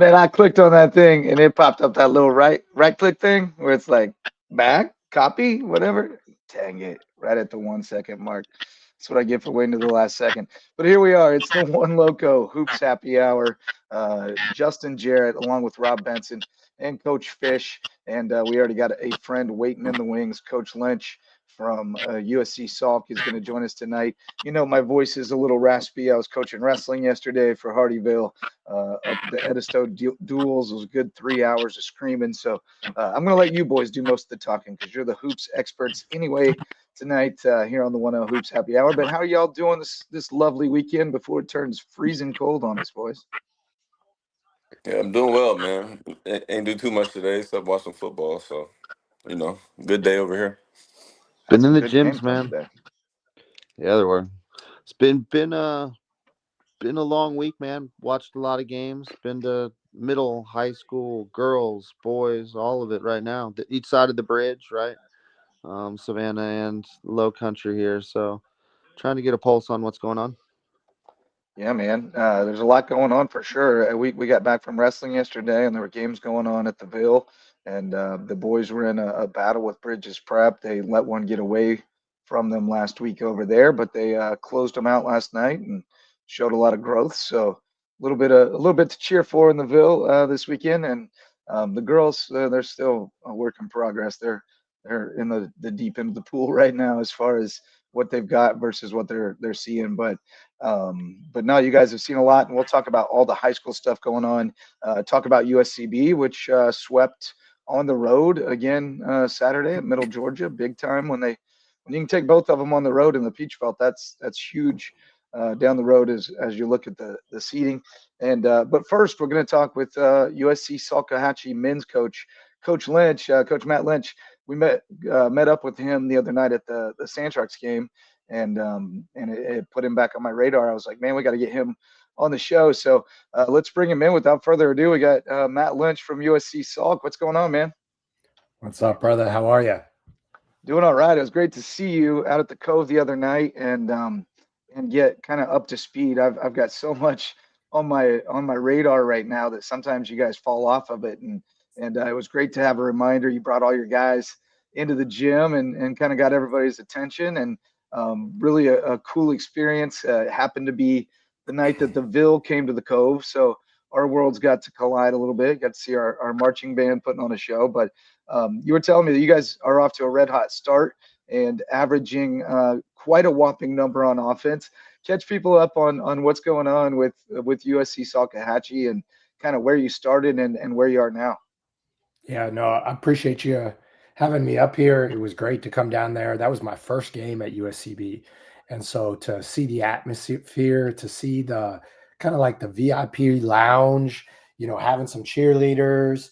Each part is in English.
Man, I clicked on that thing and it popped up that little right click thing where it's like back, copy, whatever. Dang it, right at the 1 second mark. That's what I get for waiting to the last second. But here we are. It's the One Loco Hoops Happy Hour. Justin Jarrett, along with Rob Benson and Coach Fish. And we already got a friend waiting in the wings. Coach Lynch from USC Salk is going to join us tonight. You know, my voice is a little raspy. I was coaching wrestling yesterday for Hardyville up the Edisto duels. It was a good 3 hours of screaming. So I'm going to let you boys do most of the talking because you're the hoops experts anyway tonight here on the 1 Hoops Happy Hour. But how are y'all doing this lovely weekend before it turns freezing cold on us, boys? Yeah, I'm doing well, man. Ain't do too much today except watch some football. So, good day over here. Had Been in some the good gyms, games on man. today. Yeah, there were. It's been a long week, man. Watched a lot of games. Been to middle, high school, girls, boys, all of it right now. Each side of the bridge, right? Savannah and Low Country here. So trying to get a pulse on what's going on. Yeah, man. There's a lot going on for sure. We got back from wrestling yesterday, and there were games going on at the Ville, and the boys were in a battle with Bridges Prep. They let one get away from them last week over there, but they closed them out last night and showed a lot of growth. So a little bit to cheer for in the Ville this weekend. And the girls, they're still a work in progress. They're in the deep end of the pool right now as far as what they've got versus what they're seeing, but no, you guys have seen a lot, and we'll talk about all the high school stuff going on. Talk about USCB, which swept on the road again Saturday at Middle Georgia, big time. When you can take both of them on the road in the Peach Belt, that's huge down the road as you look at the seating. And but first, we're going to talk with USC Salkahatchee men's coach, Coach Lynch, Coach Matt Lynch. We met up with him the other night at the Sandsharks game, and it put him back on my radar. I was like, man, we got to get him on the show. So let's bring him in. Without further ado, we got Matt Lynch from USC Salk. What's going on, man? What's up, brother? How are you? Doing all right. It was great to see you out at the Cove the other night and get kind of up to speed. I've got so much on my radar right now that sometimes you guys fall off of it, and it was great to have a reminder. You brought all your guys into the gym and kind of got everybody's attention, and really a cool experience. It happened to be the night that the Ville came to the Cove, so our worlds got to collide a little bit. Got to see our marching band putting on a show. But you were telling me that you guys are off to a red hot start and averaging quite a whopping number on offense. Catch people up on what's going on with USC Salkahatchee and kind of where you started and where you are now. Yeah, no, I appreciate you having me up here. It was great to come down there. That was my first game at USCB. And so to see the atmosphere, to see the kind of like the VIP lounge, having some cheerleaders,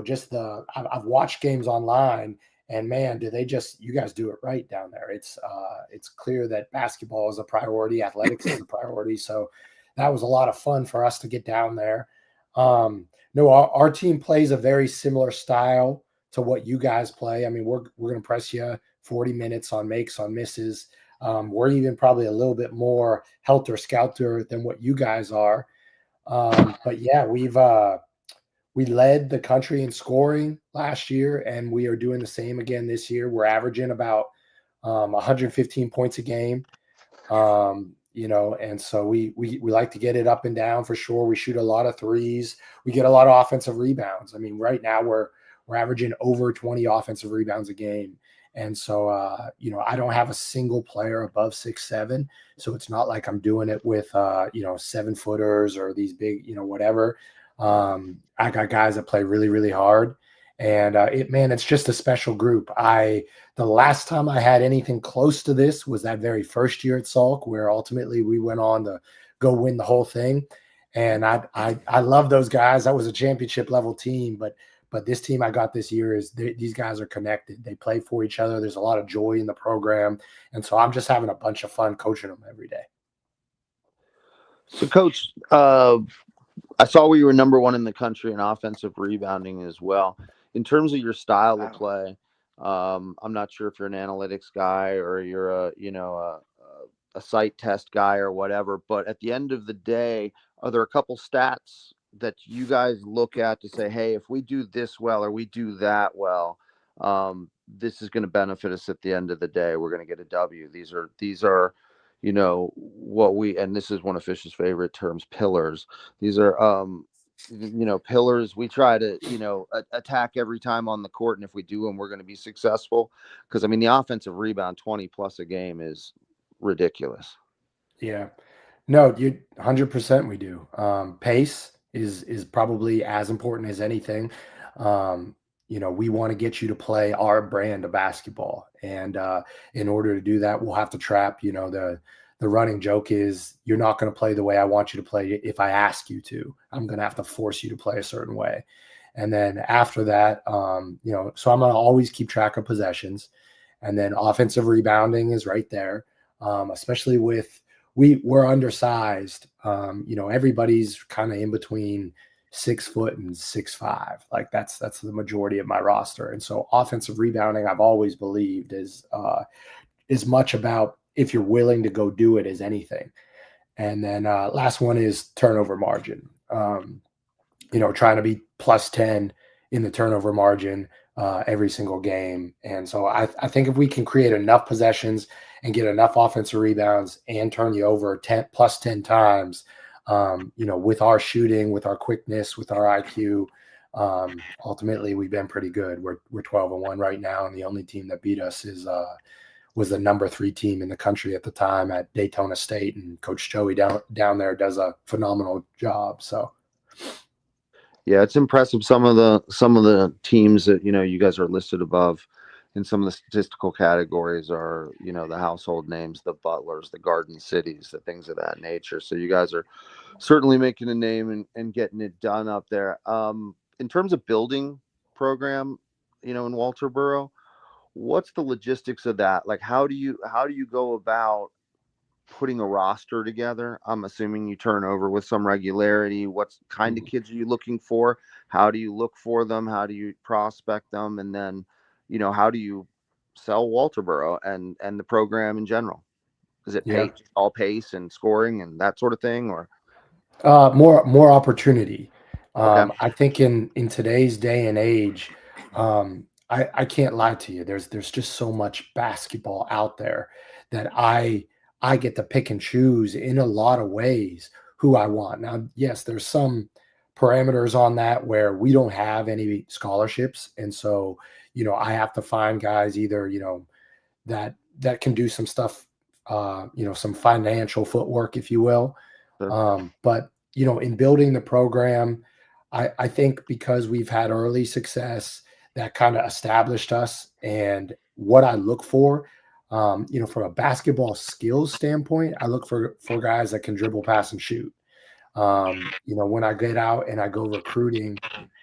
just I've watched games online, and man, you guys do it right down there. It's clear that basketball is a priority, athletics is a priority. So that was a lot of fun for us to get down there. No, our team plays a very similar style to what you guys play. I mean, we're going to press you 40 minutes on makes, on misses. We're even probably a little bit more helter skelter than what you guys are. But yeah, we led the country in scoring last year, and we are doing the same again this year. We're averaging about 115 points a game. And so we like to get it up and down for sure. We shoot a lot of threes. We get a lot of offensive rebounds. I mean, right now we're averaging over 20 offensive rebounds a game. And so, I don't have a single player above 6'7". So it's not like I'm doing it with, 7-footers or these big, whatever. I got guys that play really, really hard. And it's just a special group. The last time I had anything close to this was that very first year at Salk, where ultimately we went on to go win the whole thing. And I love those guys. That was a championship level team, but this team I got this year these guys are connected. They play for each other. There's a lot of joy in the program, and so I'm just having a bunch of fun coaching them every day. So, Coach, I saw we were number one in the country in offensive rebounding as well. In terms of your style of play, I'm not sure if you're an analytics guy or you're a site test guy or whatever. But at the end of the day, are there a couple stats that you guys look at to say, hey, if we do this well or we do that well, this is going to benefit us at the end of the day. We're going to get a W. These are, what we, and this is one of Fish's favorite terms, pillars. These are, pillars we try to, attack every time on the court. And if we do them, we're going to be successful. Because, I mean, the offensive rebound 20 plus a game is ridiculous. Yeah. No, you 100% we do. Pace is probably as important as anything. We want to get you to play our brand of basketball, and in order to do that, we'll have to trap. The running joke is you're not going to play the way I want you to play if I ask you to. I'm going to have to force you to play a certain way, and then after that, so I'm going to always keep track of possessions, and then offensive rebounding is right there, especially with. We're undersized. Everybody's kind of in between 6 foot and 6'5". Like that's the majority of my roster. And so offensive rebounding, I've always believed is as much about if you're willing to go do it as anything. And then last one is turnover margin. Trying to be plus 10 in the turnover margin every single game. And so I think if we can create enough possessions and get enough offensive rebounds and turn you over 10 times, with our shooting, with our quickness, with our IQ, ultimately we've been pretty good. We're 12-1 right now, and the only team that beat us was the number 3 team in the country at the time at Daytona State, and Coach Joey down there does a phenomenal job. So. Yeah, it's impressive. Some of the teams that you guys are listed above in some of the statistical categories are the household names, the Butlers, the Garden Cities, the things of that nature. So you guys are certainly making a name and getting it done up there. In terms of building program, in Walterboro, what's the logistics of that? Like, how do you go about putting a roster together? I'm assuming you turn over with some regularity. What kind of kids are you looking for? How do you look for them? How do you prospect them? And then, how do you sell Walterboro and the program in general? Is it all pace and scoring and that sort of thing, or more opportunity? Okay. I think in today's day and age, I can't lie to you. There's just so much basketball out there that I get to pick and choose in a lot of ways who I want. Now, yes, there's some parameters on that where we don't have any scholarships. And so, I have to find guys either, that can do some stuff, some financial footwork, if you will. Sure. But, in building the program, I think because we've had early success, that kind of established us. And what I look for, from a basketball skills standpoint, I look for guys that can dribble, pass, and shoot. When I get out and I go recruiting,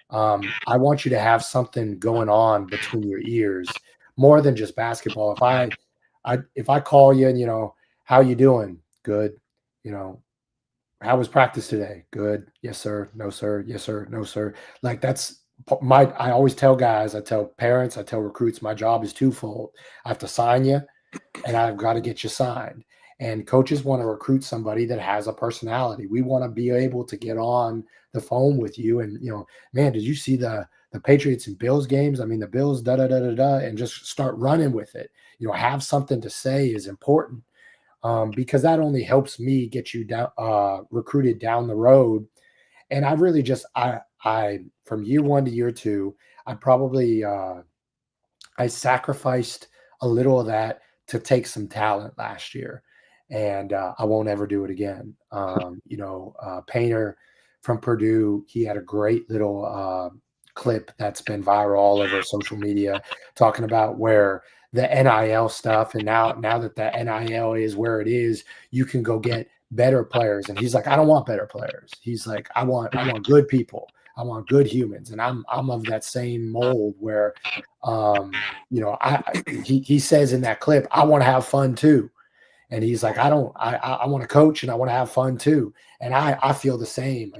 I want you to have something going on between your ears more than just basketball. If I call you and, how you doing? Good. How was practice today? Good. Yes, sir. No, sir. Yes, sir. No, sir. Like that's I always tell guys, I tell parents, I tell recruits, my job is twofold. I have to sign you and I've got to get you signed. And coaches want to recruit somebody that has a personality. We want to be able to get on the phone with you and, man, did you see the Patriots and Bills games? I mean, the Bills, and just start running with it. Have something to say is important, because that only helps me get you down, recruited down the road. And I really just, I from year 1 to year 2, I probably, I sacrificed a little of that to take some talent last year, and I won't ever do it again. Painter from Purdue, he had a great little clip that's been viral all over social media talking about where the NIL stuff, and now that the NIL is where it is, you can go get better players. And he's like, I don't want better players. He's like, I want good people. I want good humans. And I'm of that same mold where, he says in that clip, I want to have fun too. And he's like, I want to coach and I want to have fun too. And I feel the same.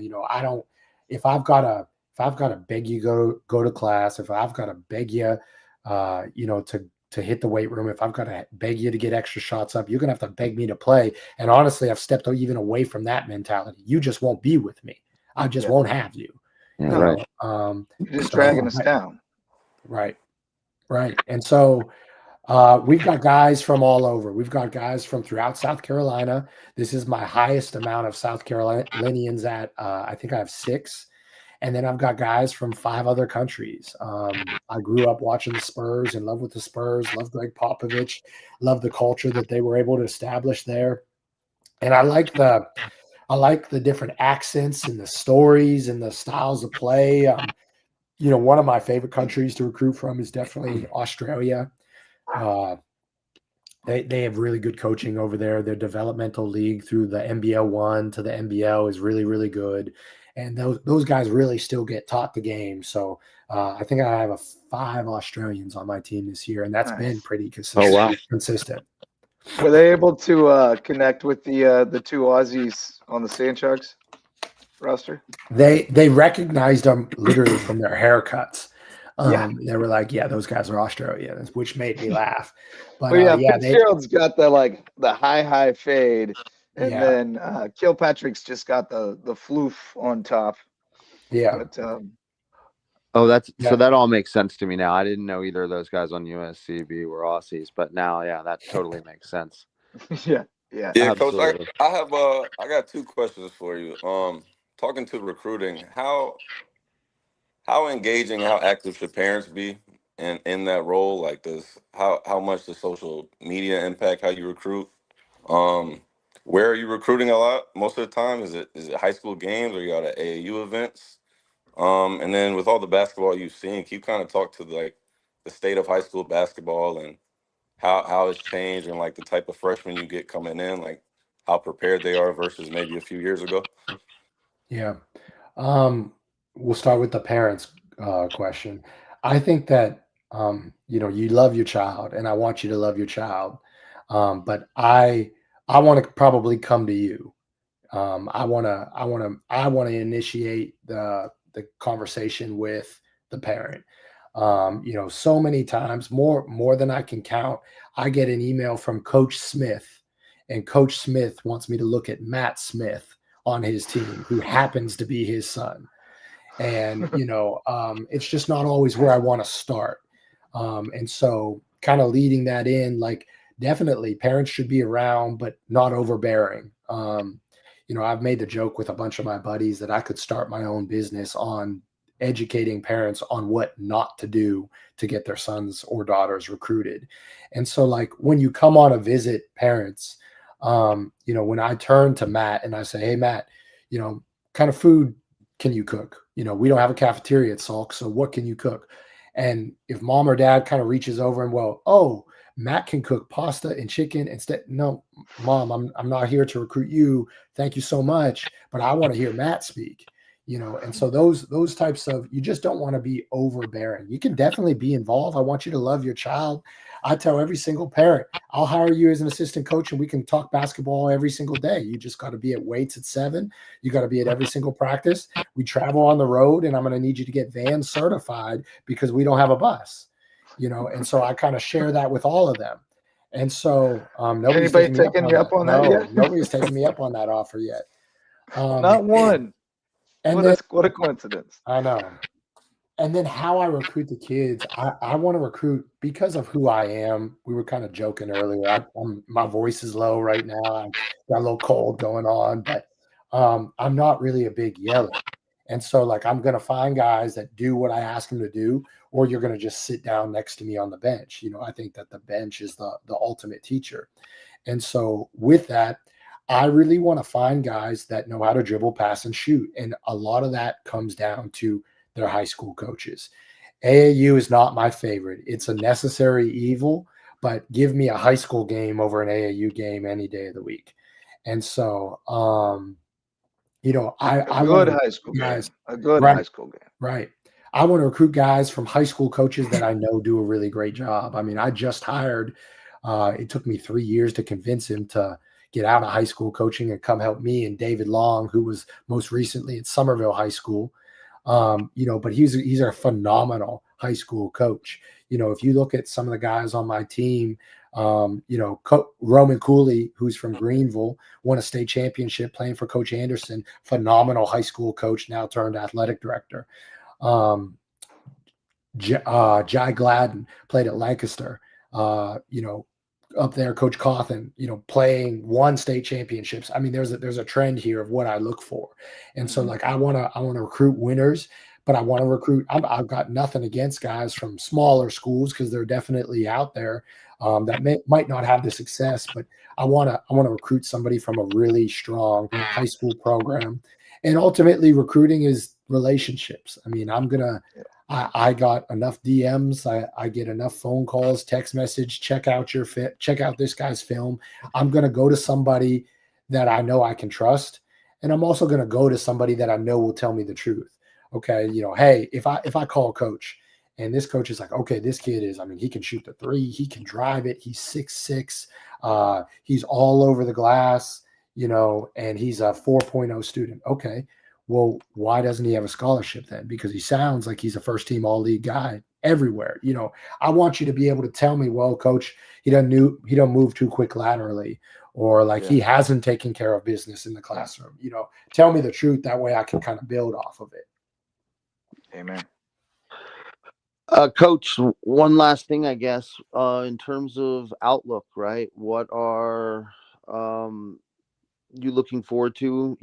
If I've got to beg you go to class, if I've got to beg you, to hit the weight room, if I've got to beg you to get extra shots up, you're going to have to beg me to play. And honestly, I've stepped even away from that mentality. You just won't be with me. I just Yeah. won't have you. Yeah, You right. know, You're just so dragging us down. right. And so we've got guys from all over. We've got guys from throughout South Carolina. This is my highest amount of South Carolinians at, I think I have 6. And then I've got guys from 5 other countries. I grew up watching the Spurs, in love with the Spurs, love Greg Popovich, love the culture that they were able to establish there. And I like the different accents and the stories and the styles of play. One of my favorite countries to recruit from is definitely Australia. They have really good coaching over there. Their developmental league through the NBL 1 to the NBL is really, really good. And those guys really still get taught the game. So I think I have 5 Australians on my team this year, and that's been pretty consistent. Oh, wow. Consistent. Were they able to connect with the 2 Aussies on the Sand Sharks roster? They recognized them literally from their haircuts. Yeah. They were like, yeah, those guys are Australians, which made me laugh. But Well, yeah, Fitzgerald's got the high fade, and then Kilpatrick's just got the floof on top. Yeah. But so that all makes sense to me now. I didn't know either of those guys on USCB were Aussies, but now, yeah, that totally makes sense. Yeah, Coach. I got 2 questions for you. Talking to recruiting, how engaging, how active should parents be in that role? Like, how much does social media impact how you recruit? Where are you recruiting a lot most of the time? Is it high school games, or you got at AAU events? And then with all the basketball you've seen, can you kind of talk to the state of high school basketball and how it's changed, and like the type of freshmen you get coming in, like how prepared they are versus maybe a few years ago? Yeah. We'll start with the parents question. I think that you love your child, and I want you to love your child. But I want to probably come to you. I want to initiate the conversation with the parent. So many times, more than I can count, I get an email from Coach Smith, and Coach Smith wants me to look at Matt Smith on his team, who happens to be his son. And, it's just not always where I want to start. And so kind of leading that in, like, definitely parents should be around, but not overbearing. I've made the joke with a bunch of my buddies that I could start my own business on educating parents on what not to do to get their sons or daughters recruited. And so, like, when you come on a visit, parents, when I turn to Matt and I say, hey, Matt, kind of food can you cook? We don't have a cafeteria at Salk, so what can you cook? And if mom or dad kind of reaches over and, Matt can cook pasta and chicken instead. No, mom, I'm not here to recruit you. Thank you so much, but I want to hear Matt speak. And so those types of, you just don't want to be overbearing. You can definitely be involved. I want you to love your child. I tell every single parent, I'll hire you as an assistant coach and we can talk basketball every single day. You just got to be at weights at 7. You got to be at every single practice. We travel on the road, and I'm going to need you to get van certified because we don't have a bus, and so I kind of share that with all of them. And so nobody's taking me up on that yet? Nobody's taken me up on that offer yet. Not one. And what a coincidence. I know. And then how I recruit the kids, I want to recruit because of who I am. We were kind of joking earlier. My voice is low right now. I got a little cold going on, but I'm not really a big yeller. And so, like, I'm going to find guys that do what I ask them to do, or you're going to just sit down next to me on the bench. I think that the bench is the ultimate teacher. And so with that, I really want to find guys that know how to dribble, pass, and shoot. And a lot of that comes down to their high school coaches. AAU is not my favorite. It's a necessary evil, but give me a high school game over an AAU game any day of the week. And so, a good high school game. Right. I want to recruit guys from high school coaches that I know do a really great job. I mean, I just hired, it took me 3 years to convince him to get out of high school coaching and come help me, and David Long, who was most recently at Somerville High School. But he's a phenomenal high school coach. If you look at some of the guys on my team, Roman Cooley, who's from Greenville, won a state championship playing for Coach Anderson, phenomenal high school coach, now turned athletic director. Jai Gladden played at Lancaster. Up there, Coach Cawthon, won state championships. I mean, there's a trend here of what I look for, and so like I want to recruit winners, but I want to recruit. I've got nothing against guys from smaller schools because they're definitely out there that might not have the success, but I want to recruit somebody from a really strong high school program, and ultimately recruiting is relationships. I mean, I got enough DMs. I get enough phone calls, text message, check out this guy's film. I'm going to go to somebody that I know I can trust. And I'm also going to go to somebody that I know will tell me the truth. Okay. Hey, if I call a coach and this coach is like, okay, this kid he can shoot the three, he can drive it. He's 6'6". He's all over the glass, and he's a 4.0 student. Okay. Well, why doesn't he have a scholarship then? Because he sounds like he's a first team all league guy everywhere. I want you to be able to tell me, well, coach, he don't move too quick laterally, or like he hasn't taken care of business in the classroom. Tell me the truth. That way I can kind of build off of it. Amen. Coach, one last thing, I guess, in terms of outlook, right? What are you looking forward to,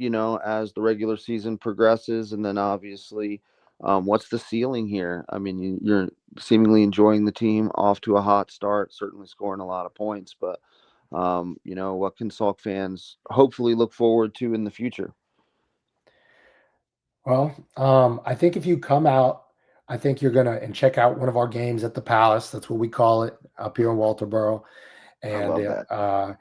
as the regular season progresses? And then obviously, what's the ceiling here? I mean, you're seemingly enjoying the team, off to a hot start, certainly scoring a lot of points, but what can Salk fans hopefully look forward to in the future? Well, I think if you come out, I think you're and check out one of our games at the Palace. That's what we call it up here in Walterboro. And I love that.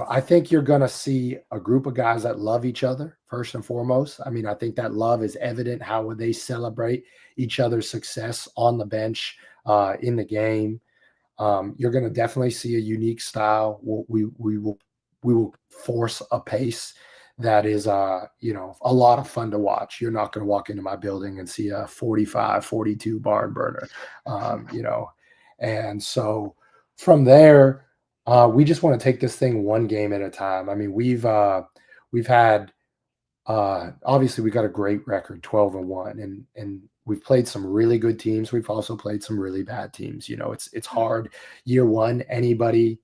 I think you're going to see a group of guys that love each other first and foremost. I mean, I think that love is evident how they celebrate each other's success on the bench, in the game. You're going to definitely see a unique style. We will force a pace that is, a lot of fun to watch. You're not going to walk into my building and see a 45, 42 barn burner, and so from there, we just want to take this thing one game at a time. I mean, we've had, obviously we got a great record, 12-1, and we've played some really good teams. We've also played some really bad teams. It's hard. Year one, anybody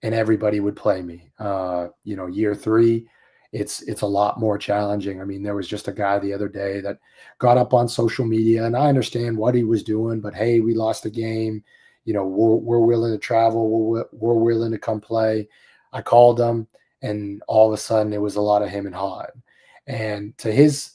and everybody would play me. Year three, it's a lot more challenging. I mean, there was just a guy the other day that got up on social media, and I understand what he was doing, but hey, we lost a game. We're willing to travel. We're willing to come play. I called him, and all of a sudden it was a lot of him and Han. And to his,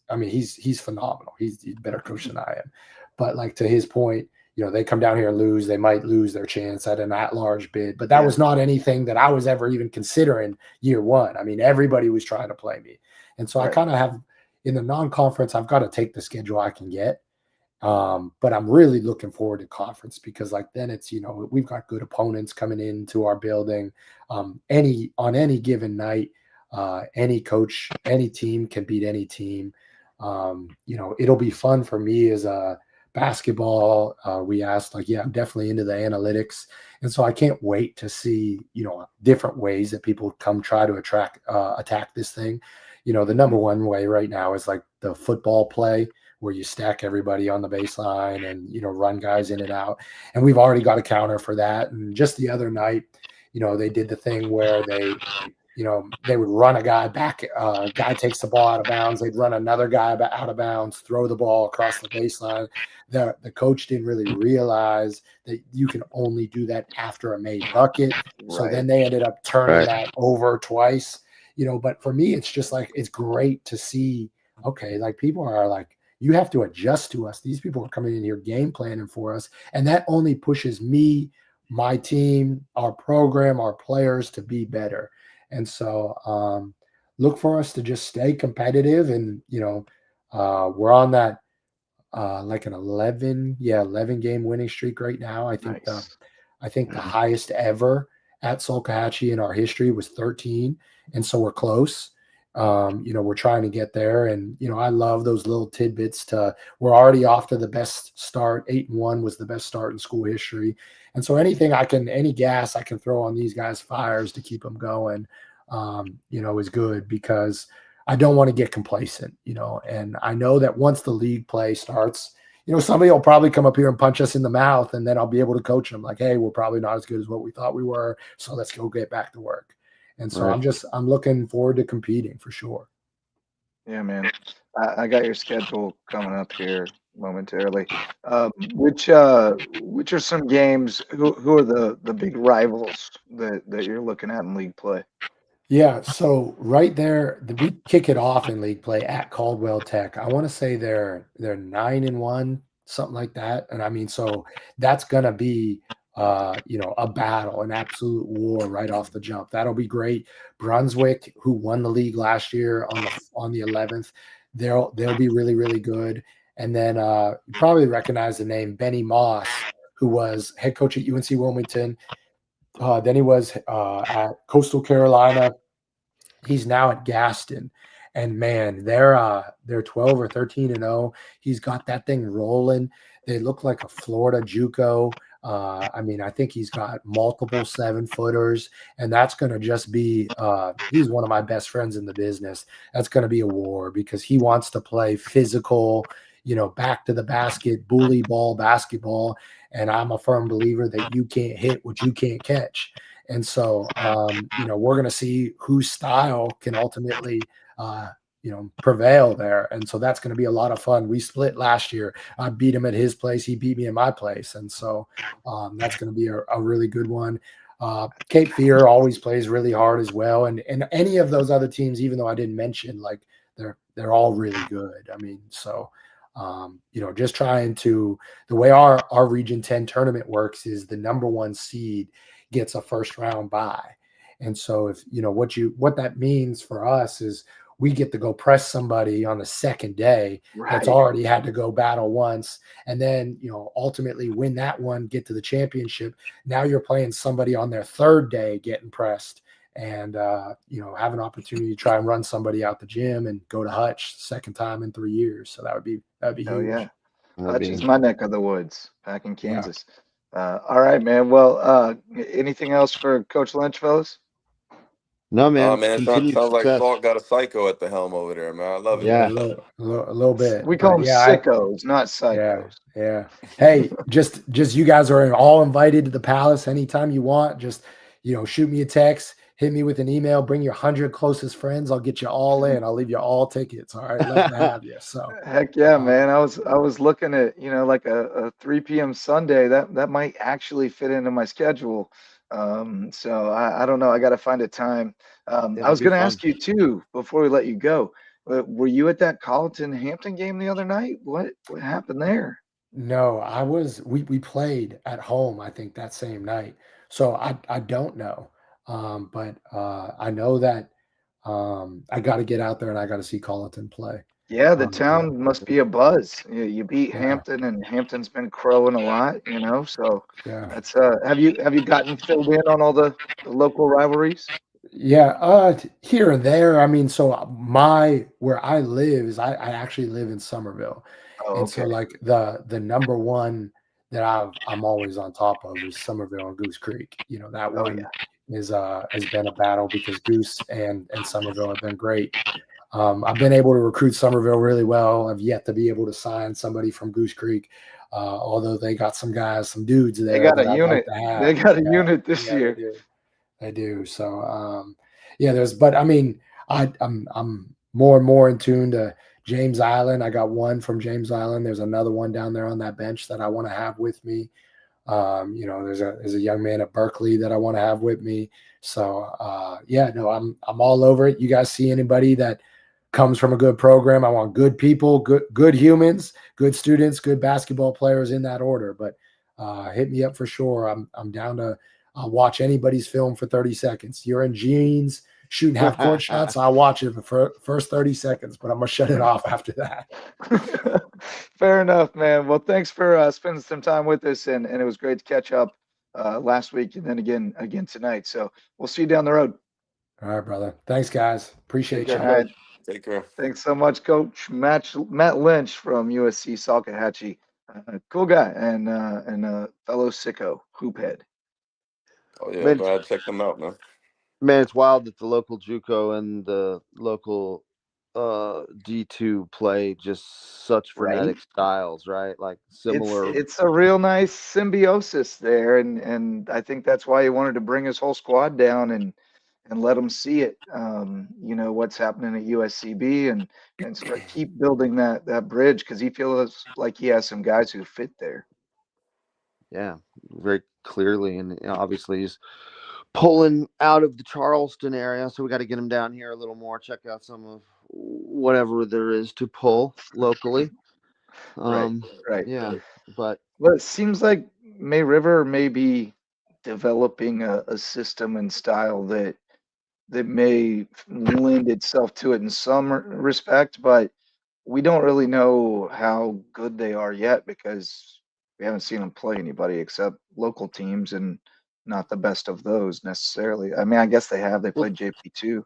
I mean, he's phenomenal. He's a better coach than I am. But like to his point, they come down here and lose. They might lose their chance at an at-large bid. But that was not anything that I was ever even considering year one. I mean, everybody was trying to play me. And so I kind of have, in the non-conference, I've got to take the schedule I can get. But I'm really looking forward to conference because like then it's, we've got good opponents coming into our building. On any given night, any coach, any team can beat any team. It'll be fun for me as a basketball. We asked I'm definitely into the analytics. And so I can't wait to see, different ways that people come try to attack this thing. The number one way right now is like the football play where you stack everybody on the baseline and, run guys in and out. And we've already got a counter for that. And just the other night, they did the thing where they would run a guy back, guy takes the ball out of bounds. They'd run another guy out of bounds, throw the ball across the baseline. The coach didn't really realize that you can only do that after a made bucket. So then they ended up turning that over twice, but for me, it's just like, it's great to see, okay, like people are like, you have to adjust to us. These people are coming in here game planning for us. And that only pushes me, my team, our program, our players to be better. And so look for us to just stay competitive. And, we're on that like an 11 game winning streak right now. I think the highest ever at Salkahatchee in our history was 13. And so we're close. We're trying to get there, and I love those little tidbits. We're already off to the best start. 8-1 was the best start in school history, and so any gas I can throw on these guys' fires to keep them going, is good, because I don't want to get complacent. And I know that once the league play starts, somebody will probably come up here and punch us in the mouth, and then I'll be able to coach them like, hey, we're probably not as good as what we thought we were, so let's go get back to work. And so Right. I'm looking forward to competing for sure. Yeah, man. I got your schedule coming up here momentarily. Which are some games? Who are the big rivals that you're looking at in league play? Yeah, so right there, we kick it off in league play at Caldwell Tech. I want to say they're 9-1, something like that. And I mean, so that's gonna be a battle, an absolute war right off the jump. That'll be great. Brunswick, who won the league last year on the 11th, they'll be really, really good. And then you probably recognize the name Benny Moss, who was head coach at UNC Wilmington. Then he was at Coastal Carolina. He's now at Gaston, and man, they're 12 or 13-0. He's got that thing rolling. They look like a Florida JUCO. I mean, I think he's got multiple 7-footers, and that's going to just be. He's one of my best friends in the business. That's going to be a war, because he wants to play physical, back to the basket, bully ball basketball. And I'm a firm believer that you can't hit what you can't catch. And so, we're going to see whose style can ultimately, prevail there. And so that's going to be a lot of fun. We split last year. I beat him at his place. He beat me at my place. And so that's going to be a really good one. Cape Fear always plays really hard as well. And any of those other teams, even though I didn't mention, like they're all really good. I mean, so, just trying to, the way our Region 10 tournament works is the number 1 seed gets a first round bye. And so if what that means for us is we get to go press somebody on the second day that's Right. already had to go battle once, and then ultimately win that one, get to the championship. Now you're playing somebody on their third day getting pressed, and have an opportunity to try and run somebody out the gym and go to Hutch second time in 3 years. So that'd be Oh huge. yeah. That'd Hutch be is my neck of the woods back in Yeah. Kansas. All right, man. Well, anything else for Coach Lynch, fellas? no, Oh man. man, Continued sounds like success. Salk got a psycho at the helm over there, man. I love it. Yeah, Yeah. a little bit, We call but them yeah, sickos, not yeah, psychos. yeah. Hey, just you guys are all invited to the palace anytime you want. Just shoot me a text, hit me with an email, bring your 100 closest friends. I'll get you all in. I'll leave you all tickets. All right, love to have you. So, Heck yeah, um, man. I was looking at, like a 3 p.m. Sunday. That might actually fit into my schedule. So I don't know. I got to find a time. I It'll was be going to fun. ask you too before we let you go. Were you at that Colleton Hampton game the other night? What happened there? no, we played at home, I think, that same night. So I don't know, but I know that I got to get out there and I got to see Colleton play. Yeah, the Because town must be a buzz. You beat yeah, Hampton, and Hampton's been crowing a lot. So yeah. that's have you gotten filled in on all the local rivalries? Yeah, here and there. I mean, so where I live is I actually live in Somerville, Oh, and so okay. like the number one that I'm always on top of is Somerville and Goose Creek. That Oh one yeah. has been a battle because Goose and Somerville have been great. I've been able to recruit Somerville really well. I've yet to be able to sign somebody from Goose Creek, although they got some guys, some dudes They there got that a I'd like unit. to have. They got a Yeah, unit this yeah, they year. do. I do. So, yeah, but I mean, I'm more and more in tune to James Island. I got one from James Island. There's another one down there on that bench that I want to have with me. There's a young man at Berkeley that I want to have with me. So, yeah, no, I'm all over it. You guys see anybody that comes from a good program? I want good people, good humans, good students, good basketball players in that order. But hit me up for sure. I'm down to watch anybody's film for 30 seconds. You're in jeans shooting half court shots. I'll watch it for first 30 seconds, but I'm gonna shut it off after that. Fair enough, man. Well, thanks for spending some time with us, and it was great to catch up last week and then again tonight. So we'll see you down the road. All right, brother. Thanks, guys. Take Appreciate care, you. All coach. right. Take care. Thanks so much, Coach Matt Lynch from USC Salk cool guy and fellow sicko hoophead. Oh yeah, Man, go ahead check them out, man. man, it's wild that the local JUCO and the local D2 play just such Right? frenetic styles, right? Like similar. It's a real nice symbiosis there, and I think that's why he wanted to bring his whole squad down and let them see it. What's happening at USCB and start keep building that bridge because he feels like he has some guys who fit there. Yeah, very clearly, and obviously he's pulling out of the Charleston area, so we got to get him down here a little more. Check out some of whatever there is to pull locally. Right, right. Yeah, but Well, it seems like May River may be developing a system and style that may lend itself to it in some respect, but we don't really know how good they are yet because we haven't seen them play anybody except local teams and not the best of those necessarily. I mean, I guess they have. They well, played JP2,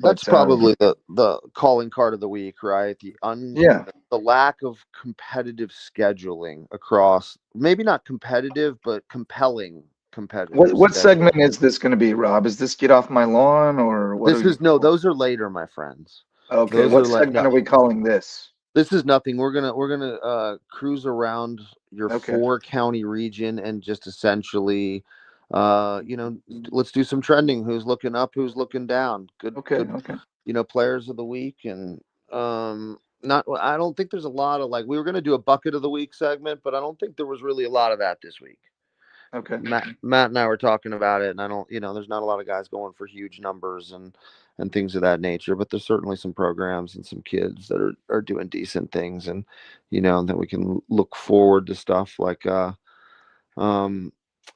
that's but probably the calling card of the week, right? yeah. The lack of competitive scheduling across, maybe not competitive, but compelling competitive What segment scheduling. is this going to be, Rob? Is this get off my lawn or what are This we? is no, those are later, my friends. Okay, Those what are like segment no. are we calling this? This is nothing. We're gonna cruise around your Okay, 4 county region and just essentially, let's do some trending. Who's looking up? Who's looking down? okay, Good. okay, Players of the week and not. I don't think there's a lot of like we were gonna do a bucket of the week segment, but I don't think there was really a lot of that this week. okay. Matt and I were talking about it, and I don't, there's not a lot of guys going for huge numbers and things of that nature, but there's certainly some programs and some kids that are doing decent things, and that we can look forward to stuff like um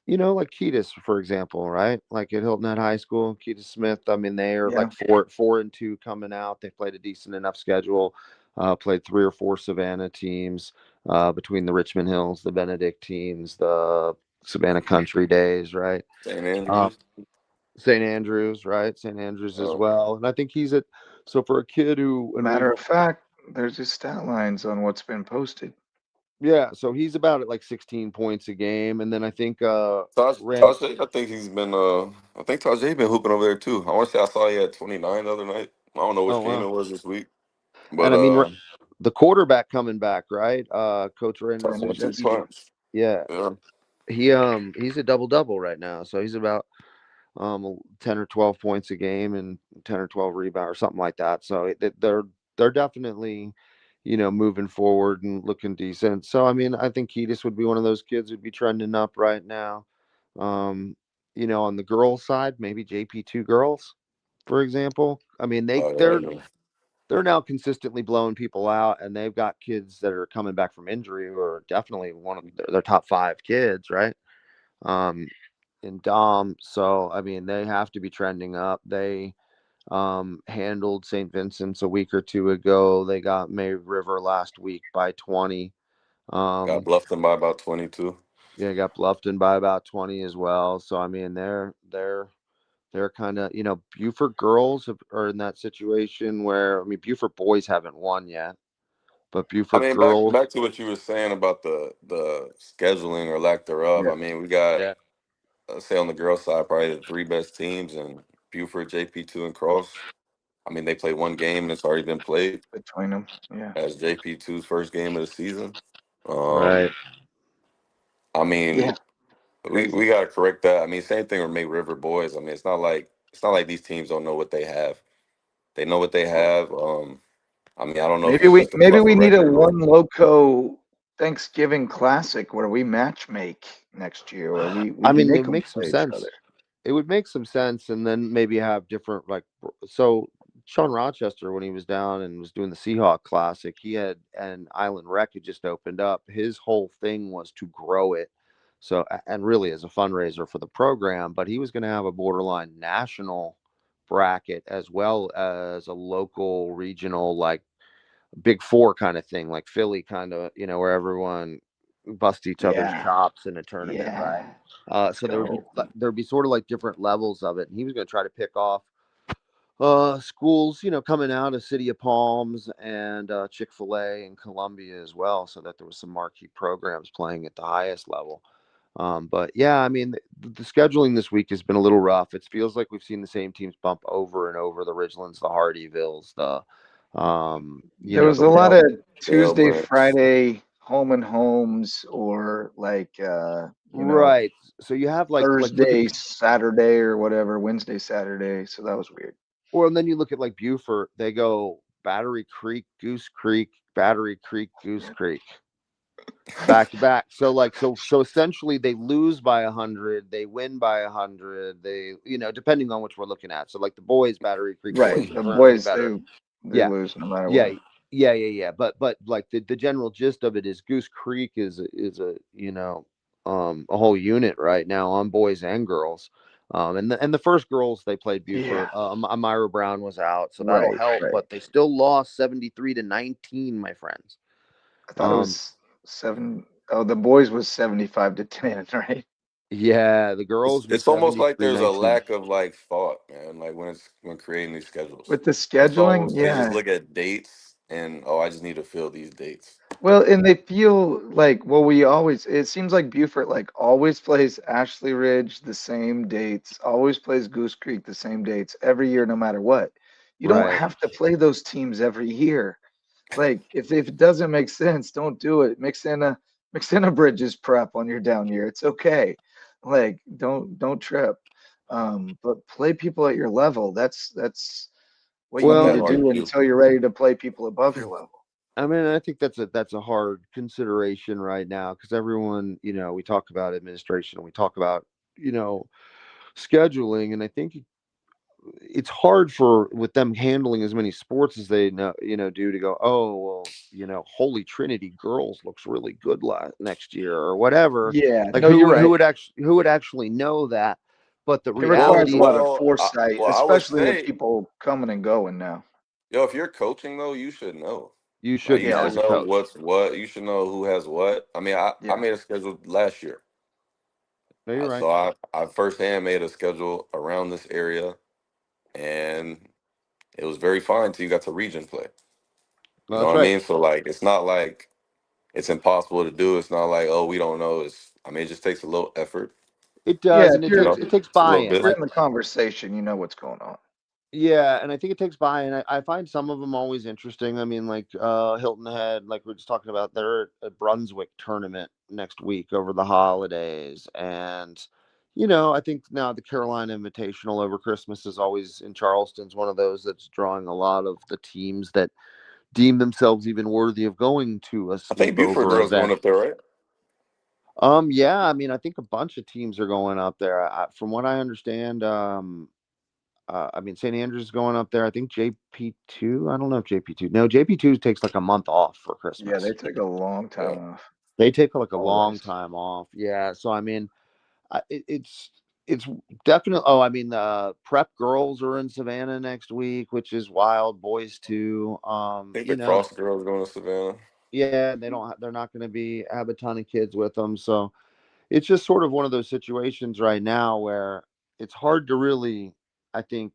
like Ketis, for example, right? Like at Hilton Head High School, Ketis Smith. I mean, they are Yeah, like 4-2 coming out. They played a decent enough schedule. Played 3 or 4 Savannah teams between the Richmond Hills, the Benedictines, the Savannah Country Days, right? St. Um, Andrews. St. Andrews, right? St. Andrews as Oh, well. And I think he's at so for a kid who and matter we've of fact, there's his stat lines on what's been posted. yeah, so he's about at like 16 points a game, and then I think ran. Tajay, I think he's been I think Tajay been hooping over there too. I want to say I saw he had 29 the other night. I don't know Oh which game wow. it was this week. But And I mean, the quarterback coming back, right? Coach Randall Brandon Punch and Swift. Jetson. punch. Yeah, Yeah. he's a double double right now, so he's about 10 or 12 points a game and 10 or 12 rebounds or something like that. So they're definitely moving forward and looking decent. So I mean, I think Ketis would be one of those kids who'd be trending up right now. Um, on the girls' side, maybe JP2 girls, for example. I mean, Oh yeah, yeah. they're now consistently blowing people out, and they've got kids that are coming back from injury who are definitely one of their top 5 kids, right? Um, in Dom. So I mean, they have to be trending up. They handled St. Vincent's a week or two ago. They got May River last week by 20. Got Um, bluffed him by about 22. yeah, got Bluffton by about 20 as well. So I mean, they're kind of Buford girls are in that situation where I mean Buford boys haven't won yet, but I Buford mean, back girls, to what you were saying about the scheduling or lack thereof. Yeah, I mean, we got yeah, say on the girls' side probably the 3 best teams and Buford, JP2, and Cross. I mean, they played one game and it's already been played between them. Yeah, as JP2's first game of the season. Um, right. I mean, yeah, we crazy. got to correct that. I mean, same thing with May River boys. I mean, it's not like these teams don't know what they have. They know what they have. I mean, I don't know if Maybe it's we just a maybe fluff we of need a record or one loco Thanksgiving classic where we match make next year, where we I mean, it make would them make some play each other. sense. It would make some sense, and then maybe have different like so. Sean Rochester, when he was down and was doing the Seahawk Classic, he had an Island Rec had just opened up. His whole thing was to grow it, so and really as a fundraiser for the program. But he was going to have a borderline national bracket as well as a local, regional, like Big Four kind of thing, like Philly kind of, where everyone bust each other's Yeah, chops in a tournament, right? yeah. Let's So there would be go. there'd be sort of like different levels of it, and he was going to try to pick off schools, coming out of City of Palms and Chick-fil-A in Columbia as well, so that there was some marquee programs playing at the highest level. But yeah, I mean, the scheduling this week has been a little rough. It feels like we've seen the same teams bump over and over: the Ridgelands, the Hardyvilles, There was the a lot of Dale Tuesday, Branch. Friday home and homes, or like right. So you have like look at Thursday, Saturday, or whatever, Wednesday, Saturday. So that was weird. Well, and then you look at like Buford, they go Battery Creek, Goose Creek, Battery Creek, Goose Creek, back to back. So so essentially they lose by 100, they win by 100. They, depending on which we're looking at. So like the boys, Battery Creek Right. boys are The currently boys, better. they Yeah, lose no matter yeah, what. yeah. But like the general gist of it is Goose Creek is a a whole unit right now on boys and girls. And the first girls they played Yeah. Buford, Amira Brown was out, so that'll Right. help. Right. But they still lost 73-19, my friends. I thought it Um, was 7. Oh, the boys was 75-10, right? yeah, the It's girls was it's almost like seventy-three there's a nineteen. lack of like thought, man. Like when creating these schedules, With the it's scheduling, almost they just yeah. look at dates and oh, I just need to fill these dates. Well, and they feel like, well, it seems like Buford like always plays Ashley Ridge the same dates, always plays Goose Creek the same dates every year, no matter what. You don't Right. have to play those teams every year. Like if it doesn't make sense, don't do it. Mix in a Bridges prep on your down year. It's okay. Like don't trip. But play people at your level. That's what It's you not need Well, that to hard do to do. until you're ready to play people above your level. I mean, I think that's a hard consideration right now because everyone, we talk about administration, we talk about, you know, scheduling, and I think it's hard for with them handling as many sports as they do to go, oh well, Holy Trinity girls looks really good next year or whatever. Yeah, Like no, you're right. who would actually know that? But the It requires a reality, lot of foresight, I would especially with say, people coming and going now. yo, if you're coaching though, you should know. you Like should you know Yeah, should as a know coach. what's what. You should know who has what. I mean, I yeah. made a schedule last year. No, you're right. So I firsthand made a schedule around this area, and it was very fine until you got to region play. You No, know that's what I right. mean? So like, it's not like it's impossible to do. It's not like oh we don't know. I mean, it just takes a little effort. It Yeah, does, if and it You you're takes know, it takes it's a little buy-in. you're busy. Like, in the conversation, you know what's going on. yeah, and I think it takes buy-in. I find some of them always interesting. I mean, like Hilton Head, like we are just talking about, they're at a Brunswick tournament next week over the holidays, and I think now the Carolina Invitational over Christmas is always in Charleston's one of those that's drawing a lot of the teams that deem themselves even worthy of going to a I think Buford sleepover girls going event. up there, right? Yeah, I mean, I think a bunch of teams are going up there. From what I understand, I mean, St. Andrews is going up there. I think JP2. I don't know if JP2. No, JP2 takes like a month off for Yeah, they Christmas. take a long Yeah. time off, They take like a long always. time off. Yeah. So I mean, it's definitely. Oh, I mean, the prep girls are in Savannah next week, which is wild. Boys too. I think the cross girls going to Savannah. Yeah, they don't. They're not going to have a ton of kids with them. So it's just sort of one of those situations right now where it's hard to really. I think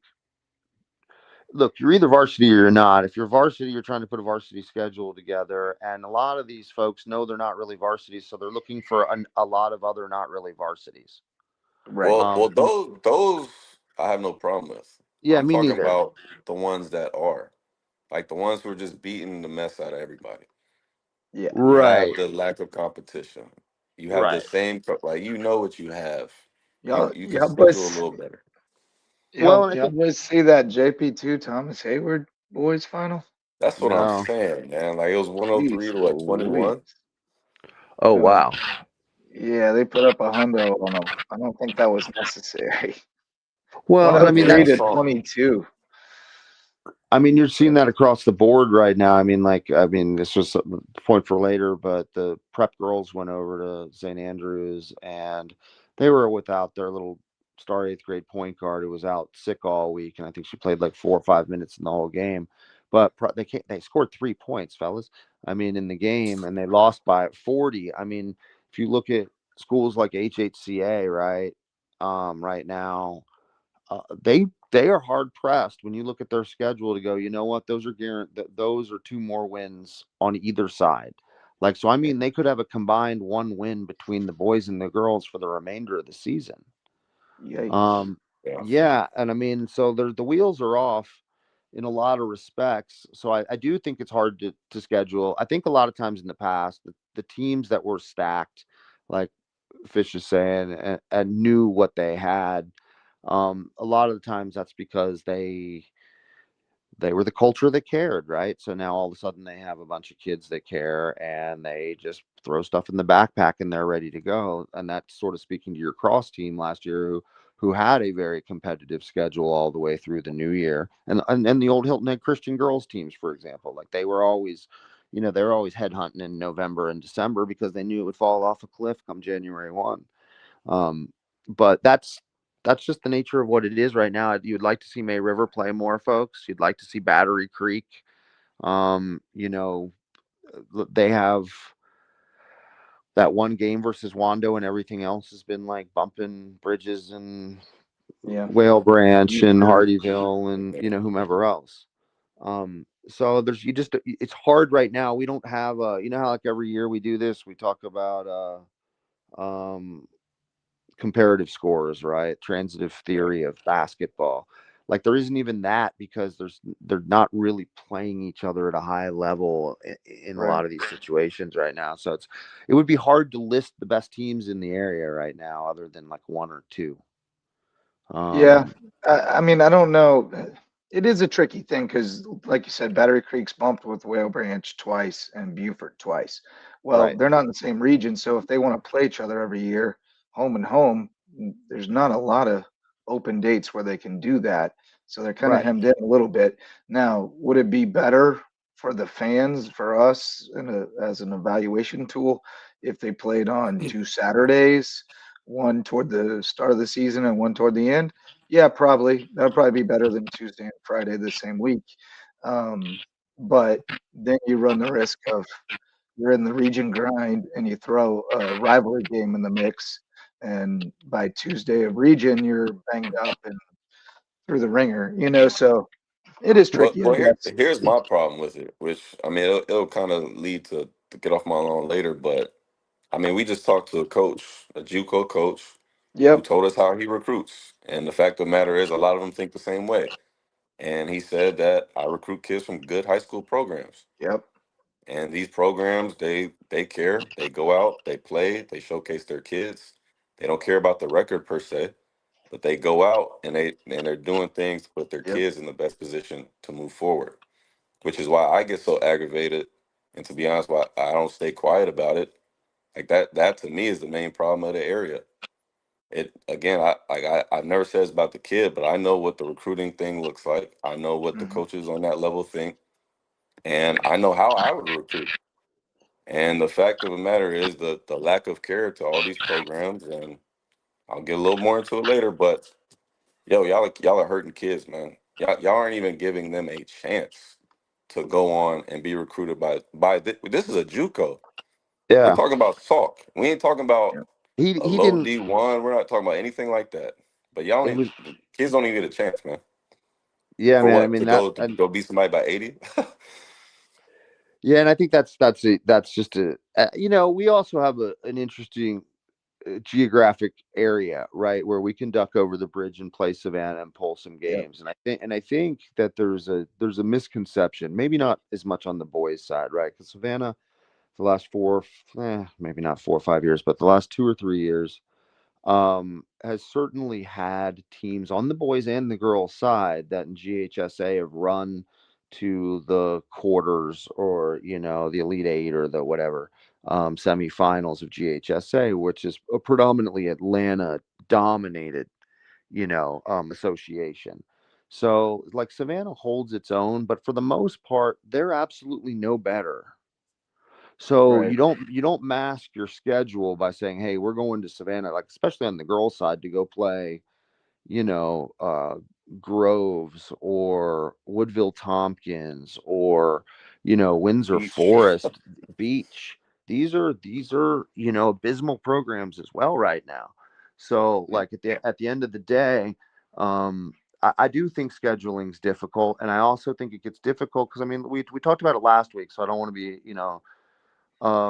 look, you're either varsity or you're not. If you're varsity, you're trying to put a varsity schedule together. And a lot of these folks know they're not really varsities. So they're looking for a lot of other not really varsities. Right. Well, Um, those I have no problem with. yeah, I'm me talking neither. about the ones that are like the ones who are just beating the mess out of everybody. Yeah. You have Right, the lack of competition. You have the right. same like you know what you have. Y'all, You can y'all schedule a boys, little better. Well, y'all, and I y'all think boys see that JP2 Thomas Hayward boys final? That's what I'm no. saying, man. Like it was 103 Jeez, to what Louise. 21. Oh Uh, wow. yeah, they put up a hundo on them. I don't think that was necessary. Well, and I mean Yeah, 103 I to that's. saw. 22. You're seeing Yeah. that across the board right now. This was a point for later, but the prep girls went over to St. Andrews and they were without their little star eighth grade point guard who was out sick all week, and I think she played like 4 or 5 minutes in the whole game. But they scored 3 points, fellas. In the game, and they lost by 40. If you look at schools like HHCA, right, right now. they are hard pressed when you look at their schedule to go, you know what, those are those are two more wins on either side. Like, so I mean, they could have a combined one win between the boys and the girls for the remainder of the season. Yikes. Um, Yeah. yeah, and I mean, so the wheels are off in a lot of respects. So I do think it's hard to schedule. I think a lot of times in the past, the teams that were stacked, like Fish is saying, and knew what they had. A lot of the times that's because they were the culture that cared, right? So now all of a sudden they have a bunch of kids that care and they just throw stuff in the backpack and they're ready to go. And that's sort of speaking to your cross team last year who had a very competitive schedule all the way through the new year. And the old Hilton Head Christian girls teams, for example, like they were always, they were always headhunting in November and December because they knew it would fall off a cliff come January 1. But that's just the nature of what it is right now. You'd like to see May River play more, folks. You'd like to see Battery Creek. You know, they have that one game versus Wando, and everything else has been like bumping Bridges and Yeah. Whale Branch and Buford. Hardyville and whomever else. So it's hard right now. We don't have how like every year we do this, we talk about comparative scores, right? Transitive Yeah. theory of basketball. Like there isn't even that because they're not really playing each other at a high level in a Right. lot of these situations right now. So it would be hard to list the best teams in the area right now, other than like one or two. Yeah. Um, I mean, I don't know. It is a tricky thing because, like you said, Battery Creek's bumped with Whale Branch twice and Buford twice. Well, right, they're not in the same region, so if they want to play each other every year, home and home, there's not a lot of open dates where they can do that. So they're kind of right. hemmed in a little bit. Now, would it be better for the fans, for us, as an evaluation tool, if they played on two Saturdays, one toward the start of the season and one toward the end? Yeah, probably. That'll probably be better than Tuesday and Friday the same week. Um, but then you run the risk of you're in the region grind and you throw a rivalry game in the mix, and by Tuesday of region, you're banged up and through the ringer, so it is Well, tricky, I well, guess. here's my problem with it, which I mean, it'll kind of lead to get off my lawn later, but I mean, we just talked to a coach, a JUCO coach, who Yep, told us how he recruits, and the fact of the matter is, a lot of them think the same way. And he said that I recruit kids from good high school programs, yep, and these programs, they care, they go out, they play, they showcase their kids. They don't care about the record per se, but they go out and they're doing things to put their yep, kids in the best position to move forward, which is why I get so aggravated. And to be honest, why I don't stay quiet about it. Like that to me is the main problem of the area. It again, I've never said it's about the kid, but I know what the recruiting thing looks like. I know what the mhm, coaches on that level think, and I know how I would recruit. And the fact of the matter is the lack of care to all these programs, and I'll get a little more into it later, but yo, y'all are hurting kids, man. Y'all aren't even giving them a chance to go on and be recruited this is a JUCO. We're Yeah, talking about Salk. We ain't talking about yep, a he low didn't. D1. We're not talking about anything like that. But y'all It ain't was kids don't even get a chance, man. yeah, For man. I what? mean To that. go to go beat somebody by 80? Yeah, and I think that's just we also have an interesting geographic area, right, where we can duck over the bridge and play Savannah and pull some yep, games. And I think that there's a misconception, maybe not as much on the boys' side, right? Because Savannah, the last maybe not 4 or 5 years, but the last 2 or 3 years, has certainly had teams on the boys and the girls side that in GHSA have run to the quarters or the Elite Eight or the whatever semifinals of GHSA, which is a predominantly Atlanta dominated association. So like Savannah holds its own, but for the most part, they're absolutely no better. So right, you don't mask your schedule by saying, "Hey, we're going to Savannah," like especially on the girls' side to go play, you know, uh, Groves or Woodville Tompkins or Windsor Each. Forest Beach. These are abysmal programs as well right now. So yep, like at the end of the day, I do think scheduling's difficult, and I also think it gets difficult because I mean we talked about it last week, so I don't want to be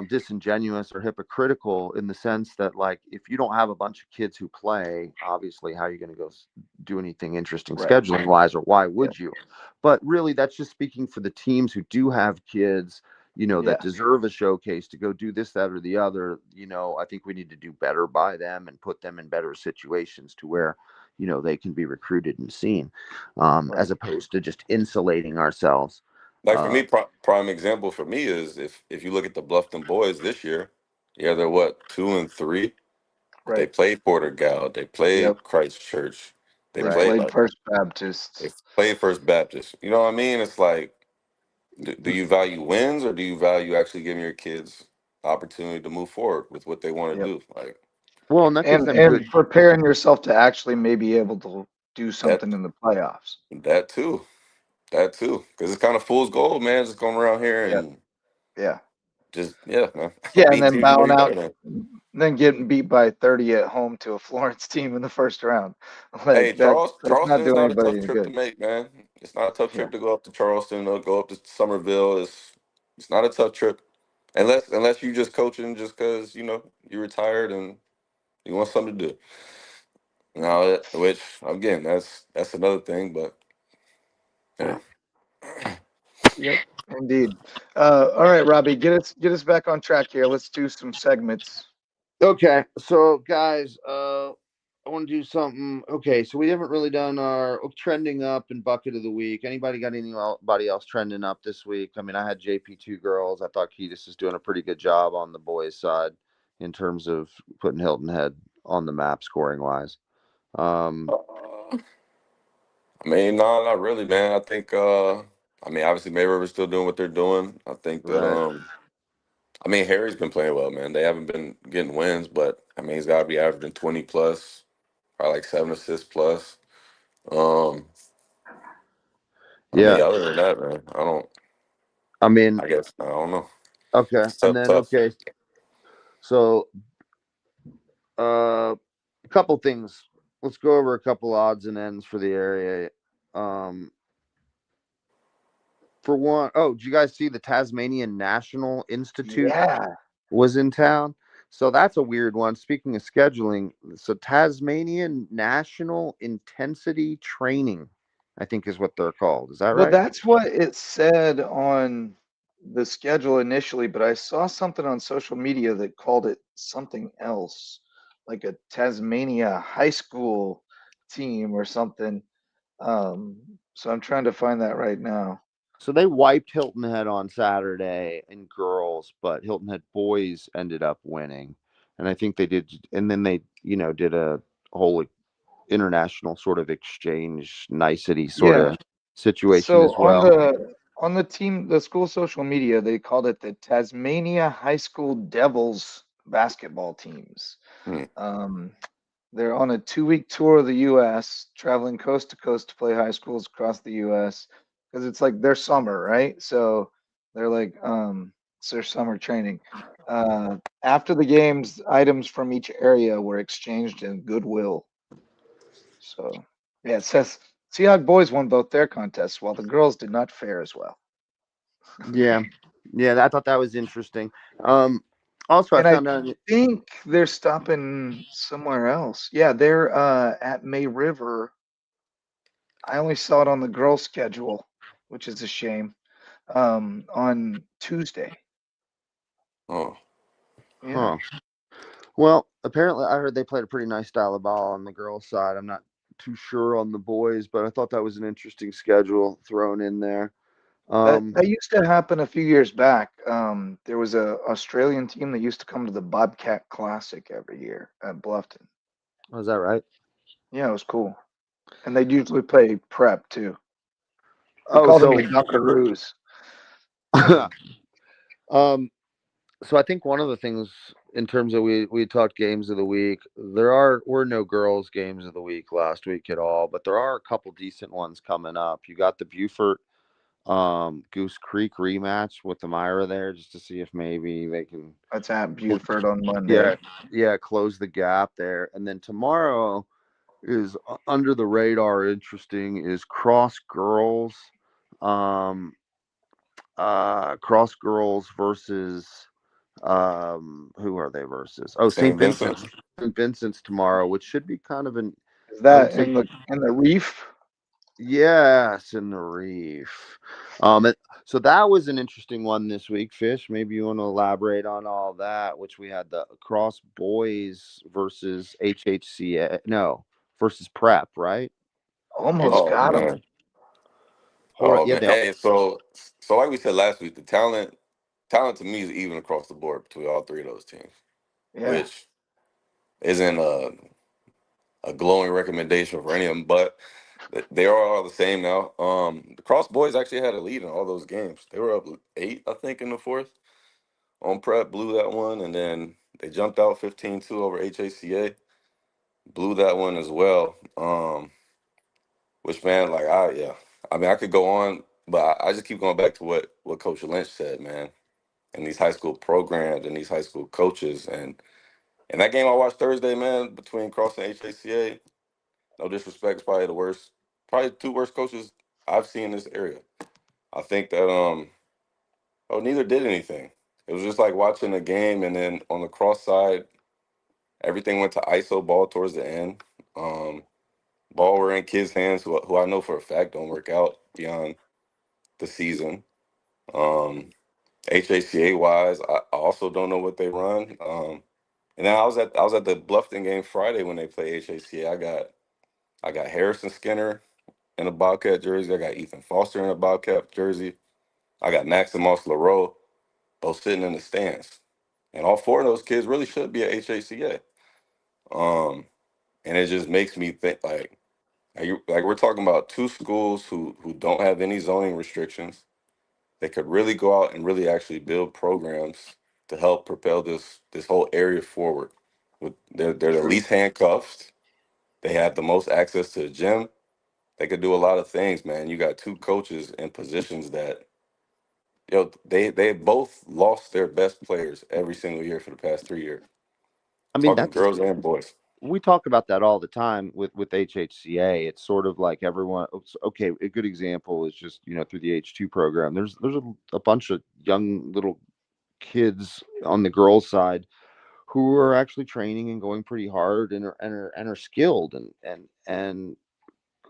disingenuous or hypocritical in the sense that like if you don't have a bunch of kids who play, obviously how are you going to go do anything interesting Right. scheduling wise, or why Yeah. would you? But really, that's just speaking for the teams who do have kids, that Yeah. deserve a showcase to go do this, that, or the other. I think we need to do better by them and put them in better situations to where they can be recruited and seen, Right. as opposed to just insulating ourselves. Like for uh, me, prime example for me is if you look at the Bluffton boys this year, yeah, they're what 2-3. They Right. played Porter-Gaud, they Yep. played Christchurch, they They right. played played like First they Baptist. played First Baptist. You know what I mean? It's like, do you value wins or do you value actually giving your kids opportunity to move forward with what they want to Yep. do? Like Well, and that gives And them good. preparing yourself to actually maybe able to do that, something in the playoffs. that too, that too, because it's kind of fool's gold, man. Just going around here Yeah. and Yeah. just yeah, man, Yeah, and beating then teams you know bowing you out, better than. then getting beat by 30 at home to a Florence team in the first round. Hey, Like that's not Charleston is doing not a anybody tough any trip to good. make, man. It's not a tough Yeah. trip to go up to Charleston or go up to Somerville. It's not a tough trip, unless you just coaching just because you're retired and you want something to do. Now, which again, that's another thing, but yeah. Yep. Indeed. All right, Robbie, get us back on track here. Let's do some segments. Okay, so guys, I want to do something. Okay, so we haven't really done our trending up and bucket of the week. Anybody got anybody else trending up this week? I mean, I had JP2 girls. I thought Ketis is doing a pretty good job on the boys' side in terms of putting Hilton Head on the map scoring wise. Um, I mean, no, not really, man. I think, I mean, obviously, May River's still doing what they're doing. I think that, right. I mean, Harry's been playing well, man. They haven't been getting wins, but I mean, he's got to be averaging 20 plus, probably like 7 assists plus. Um, I Yeah. mean, other than that, man, I mean, I guess, I don't know. okay, It's and tough, then tough. okay, so a couple things. Let's go over a couple odds and ends for the area. Um, for one, oh, did you guys see the Tasmanian National Institute Yeah. was in town? So that's a weird one. Speaking of scheduling, so Tasmanian National Intensity Training, I think is what they're called. Is that Well, right? that's what it said on the schedule initially, but I saw something on social media that called it something else, like a Tasmania high school team or something. So I'm trying to find that right now. So they wiped Hilton Head on Saturday in girls, but Hilton Head boys ended up winning. And I think they did, and then they, did a whole international sort of exchange nicety sort Yeah. of situation So as well. on the team, the school social media, they called it the Tasmania High School Devils basketball teams. Hmm. Um, they're on a 2-week tour of the U.S., traveling coast to coast to play high schools across the U.S. because it's like their summer, right? So they're like, it's their summer training. After the games, items from each area were exchanged in goodwill. So yeah, it says Seahawk boys won both their contests, while the girls did not fare as well. Yeah. Yeah. I thought that was interesting. Um, Also, I And I found out, think they're stopping somewhere else. Yeah, they're at May River. I only saw it on the girls' schedule, which is a shame. On Tuesday. Oh, Yeah. huh. Well, apparently, I heard they played a pretty nice style of ball on the girls' side. I'm not too sure on the boys, but I thought that was an interesting schedule thrown in there. That Um, that used to happen a few years back. There was a Australian team that used to come to the Bobcat Classic every year at Bluffton. was that right? Yeah, it was cool. And they'd usually play prep too. We Oh, called them the so Dunkaroos. um, so I think one of the things in terms of we talked games of the week, were no girls games of the week last week at all, but there are a couple decent ones coming up. You got the Beaufort Goose Creek rematch with the Myra there just to see if maybe they can That's at Buford on yeah, Monday. yeah, close the gap there. And then tomorrow is under the radar interesting is um cross girls versus who are they versus? Oh, St. St. Vincent. Vincent's. St. Vincent's tomorrow, which should be kind of an, Is I would that say, in the reef? yes, in the reef. And so that was an interesting one this week, Fish. Maybe you want to elaborate on all that, which we had the cross boys versus HHCA, no, versus prep, right? Oh, Almost the, Oh got him. man. hold on. Oh Yeah, man. Hey, so like we said last week, the talent to me is even across the board between all three of those teams, Yeah, which isn't a glowing recommendation for any of them, but they are all the same now. The Cross boys actually had a lead in all those games. They were up 8, I think, in the fourth. On prep, blew that one, and then they jumped out 15-2 over HACA, blew that one as well. Which man, like yeah, I mean I could go on, but I just keep going back to what Coach Lynch said, man, and these high school programs and these high school coaches, and that game I watched Thursday, man, between Cross and HACA. No disrespect, it's probably the worst, probably the two worst coaches I've seen in this area. I think that neither did anything. It was just like watching a game, and then on the Cross side, everything went to ISO ball towards the end. Um, Ball were in kids' hands who I know for a fact don't work out beyond the season. Um, HACA wise, I also don't know what they run. And then I was at the Bluffton game Friday when they play HACA. I got Harrison Skinner in a Bobcat jersey. I got Ethan Foster in a Bobcat jersey. I got Maximus LaRoe both sitting in the stands. And all four of those kids really should be at HACA. Um, and it just makes me think like we're talking about two schools who don't have any zoning restrictions. They could really go out and really actually build programs to help propel this whole area forward. They're the true. least handcuffed. They have the most access to the gym. They could do a lot of things, man. You got two coaches in positions that they both lost their best players every single year for the past 3 years. I mean, Talking that's girls and boys. we talk about that all the time with HHCA. It's sort of like everyone. Okay, a good example is just through the H2 program. There's a bunch of young little kids on the girls' side who are actually training and going pretty hard and are skilled and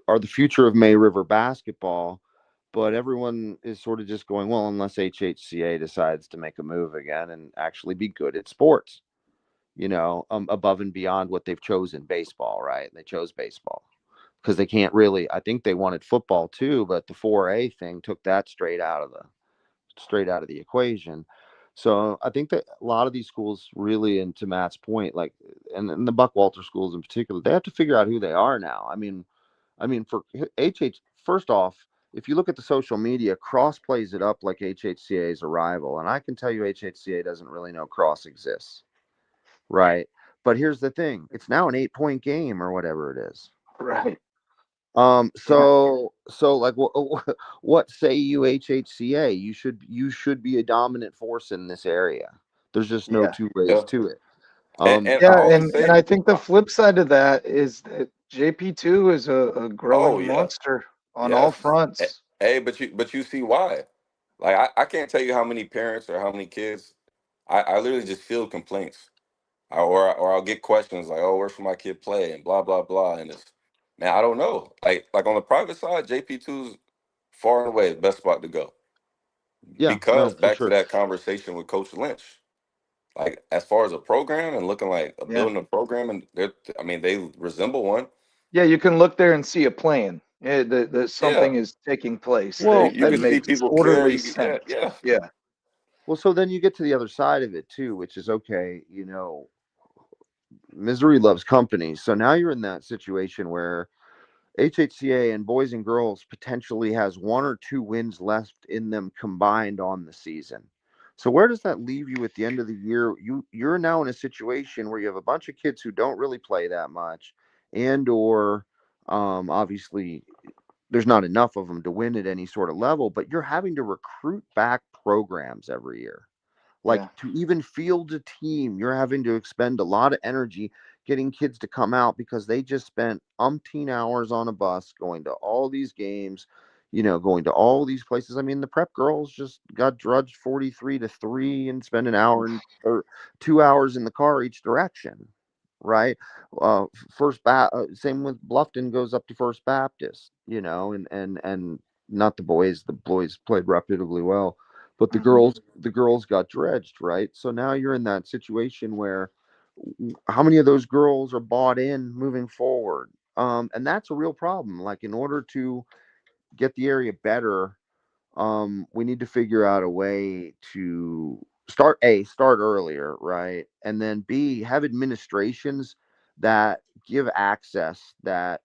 are the future of May River basketball. But everyone is sort of just going, well, unless HHCA decides to make a move again and actually be good at sports, above and beyond what they've chosen baseball, right? They chose baseball because they can't really. I think they wanted football too, but the 4A thing took that straight out of the equation. So I think that a lot of these schools really, and to Matt's point, like, and the Buckwalter schools in particular, they have to figure out who they are now. I mean, for first off, if you look at the social media, Cross plays it up like HHCA's a rival, and I can tell you HHCA doesn't really know Cross exists, right? But here's the thing: it's now an 8-point game or whatever it is. Right. Yeah. So like, what say you, HHCA? You should be a dominant force in this area. There's just no Yeah. two ways Yeah. to it. And I Yeah, always and say, I think the flip side of that is that JP2 is a oh growing yeah, monster on all yes. fronts. Hey, but you see why. Like I can't tell you how many parents or how many kids I literally just field complaints. Or I'll get questions like, "Oh, where should my kid play?" and blah blah blah. And it's man, I don't know. Like on the private side, JP2's far and away the best spot to go Yeah, no, because for back to sure. that conversation with Coach Lynch. Like as far as a program and looking like a Yeah. building a program, and I mean they resemble one. Yeah, you can look there and see a plan. That Yeah, something is taking place you, Well, that you that can and see makes people care. orderly Yeah, sense. yeah. Yeah. well, so then you get to the other side of it too, which is okay. Misery loves company. So now you're in that situation where HHCA and boys and girls potentially has 1 or 2 wins left in them combined on the season. So where does that leave you at the end of the year? You're now in a situation where you have a bunch of kids who don't really play that much, and or obviously there's not enough of them to win at any sort of level. But you're having to recruit back programs every year. Like Yeah. to even field a team, you're having to expend a lot of energy. getting kids to come out because they just spent umpteen hours on a bus going to all these games, going to all these places. I mean, the prep girls just got drudged 43-3 and spent an hour or 2 hours in the car each direction, right? Same with Bluffton goes up to First Baptist, and not the boys played reputably well, but the girls got dredged, right? So now you're in that situation where how many of those girls are bought in moving forward? And that's a real problem. Like, in order to get the area better, we need to figure out a way to start earlier, right? And then B, have administrations that give access, that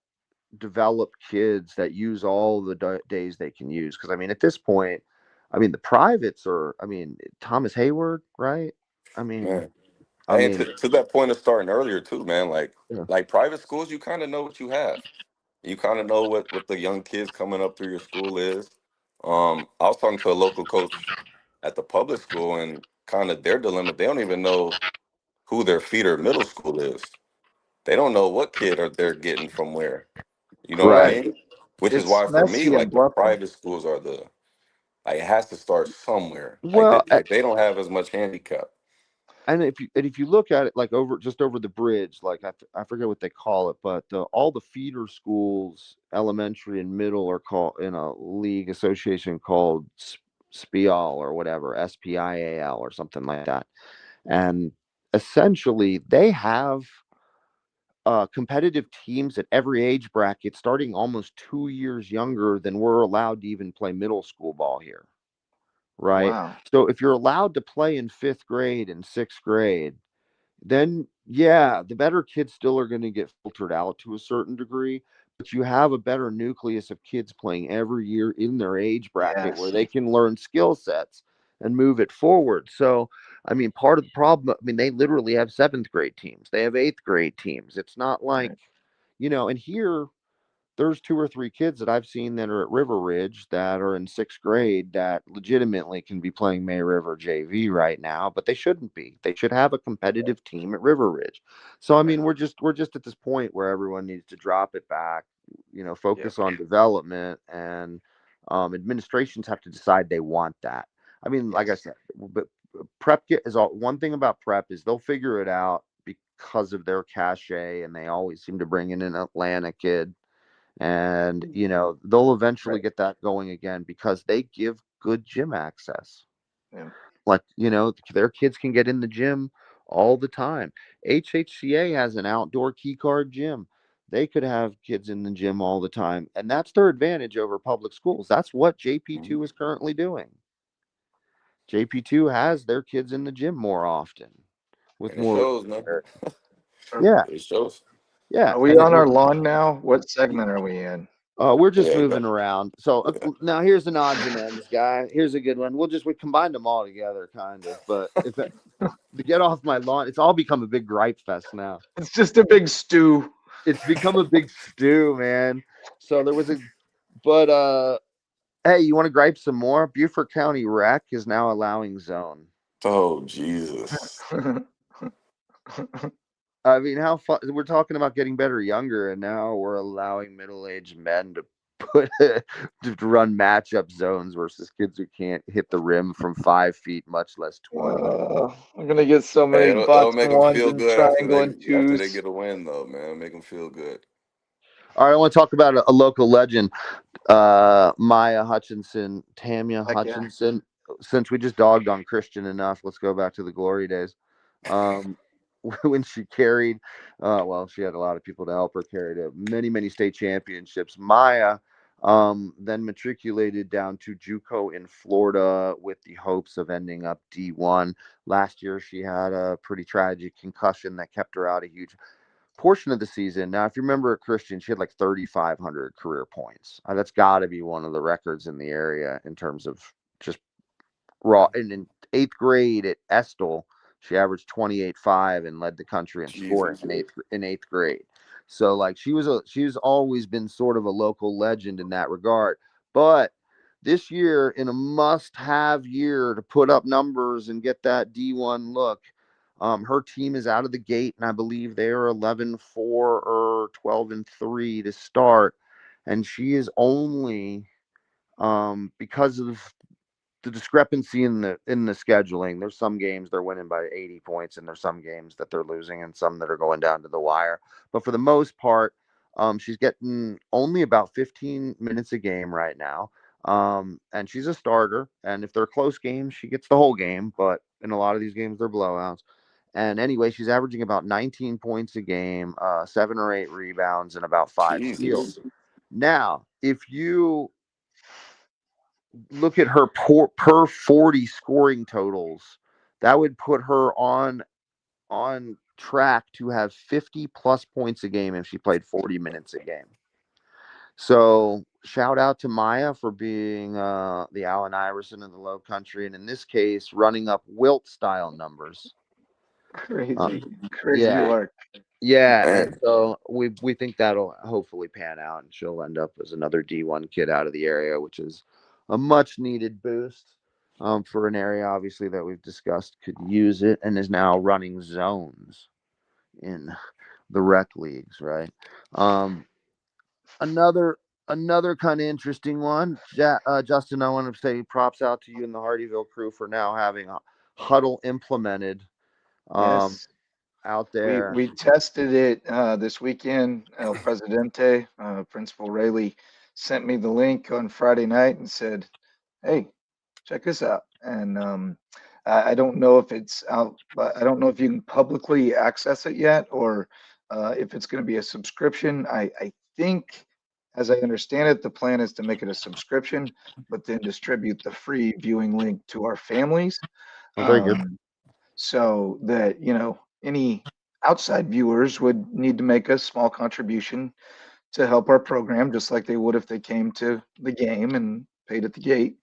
develop kids that use all the days they can use. Because I mean, at this point, I mean, the privates are, I mean, Thomas Hayward, right? I mean, Man. I And mean, to that point of starting earlier too, man. yeah, Like private schools, you kind of know what you have. You kind of know what the young kids coming up through your school is. I was talking to a local coach at the public school, and kind of their dilemma. They don't even know who their feeder middle school is. They don't know what kid are they're getting from where. You know what I right. mean? Which is It's why for me, messy in like the Bluffton. private schools are the like it has to start somewhere. Well, Like they don't have as much handicap. and if you look at it like over the bridge, like I forget what they call it, but all the feeder schools, elementary and middle, are called in a league association called SPIAL or whatever, SPIAL or something like that. And essentially, they have competitive teams at every age bracket, starting almost 2 years younger than we're allowed to even play middle school ball here, right? Wow. So if you're allowed to play in fifth grade and sixth grade, then yeah, the better kids still are going to get filtered out to a certain degree, but you have a better nucleus of kids playing every year in their age bracket where Yes. they can learn skill sets and move it forward. So, I mean, part of the problem, I mean, they literally have seventh grade teams, they have eighth grade teams. It's not like, Right. and here there's two or three kids that I've seen that are at River Ridge that are in sixth grade that legitimately can be playing May River JV right now, but they shouldn't be. They should have a competitive team at River Ridge. So I Right. mean, we're just at this point where everyone needs to drop it back, Yep. focus on development, and administrations have to decide they want that. I mean, like I Yes. said, but is all one thing about prep is they'll figure it out because of their cachet, and they always seem to bring in an Atlanta kid, and they'll eventually Right. get that going again because they give good gym access. Yeah. Like, their kids can get in the gym all the time. HHCA has an outdoor key card gym. They could have kids in the gym all the time, and that's their advantage over public schools. That's what Mhm. JP2 is currently doing. JP2 has their kids in the gym more often with And it more. shows, man. Yeah, It shows. yeah, Are we and it on our will. lawn now? What segment are we in? We're just Yeah, moving around. So yeah. now here's an odds and ends guy. Here's a good one. We combined them all together, kind of. But to get off my lawn, it's all become a big gripe fest now. It's just a big stew. It's become a big stew, man. So there was a, but hey, you want to gripe some more? Beaufort County Rec is now allowing zone. Oh Jesus. I mean, how fun? We're talking about getting better younger, and now we're allowing middle-aged men to put to run matchup zones versus kids who can't hit the rim from 5 feet, much less 20. I'm gonna get so Hey, many it'll butts make and them ones feel and good triangle and after they twos. get a win, though, man. Make them feel good. All right, I want to talk about a local legend, Maya Hutchinson, Tamia Heck yeah. Hutchinson. Since we just dogged on Christian enough, let's go back to the glory days. Um, when she carried, well, she had a lot of people to help her carry to many, many state championships. Maya then matriculated down to JUCO in Florida with the hopes of ending up D1. Last year, she had a pretty tragic concussion that kept her out a huge portion of the season. Now, if you remember Christian, she had like 3,500 career points. That's got to be one of the records in the area in terms of just raw. And in eighth grade at Estill, she averaged 28.5 and led the country in scoring Jesus. in eighth grade. So like she's always been sort of a local legend in that regard. But this year, in a must-have year to put up numbers and get that D1 look, Her team is out of the gate, and I believe they are 11-4 or 12-3 to start. And she is only because of the discrepancy in the scheduling. There's some games they're winning by 80 points, and there's some games that they're losing, and some that are going down to the wire. But for the most part, she's getting only about 15 minutes a game right now. And she's a starter. And if they're close games, she gets the whole game. But in a lot of these games, they're blowouts. And anyway, she's averaging about 19 points a game, 7 or 8 rebounds, and about 5 steals. Jesus. Now, if you look at her per 40 scoring totals, that would put her on track to have 50 plus points a game if she played 40 minutes a game. So shout out to Maya for being the Allen Iverson of the Low Country, and in this case, running up Wilt style numbers. Crazy, crazy Yeah, work. yeah, and Man. so we think that'll hopefully pan out, and she'll end up as another D1 kid out of the area, which is a much needed boost for an area obviously that we've discussed could use it, and is now running zones in the rec leagues, right? Um, another another kind of interesting one, Justin. I want to say props out to you and the Hardyville crew for now having a huddle implemented um, Yes. out We there. we tested it this weekend. El Presidente, Principal Rayleigh, sent me the link on Friday night and said, "Hey, check this out." And I don't know if it's out, but I don't know if you can publicly access it yet, or if it's going to be a subscription. I think, as I understand it, the plan is to make it a subscription, but then distribute the free viewing link to our families. Oh, very good. Um, so that any outside viewers would need to make a small contribution to help our program, just like they would if they came to the game and paid at the gate.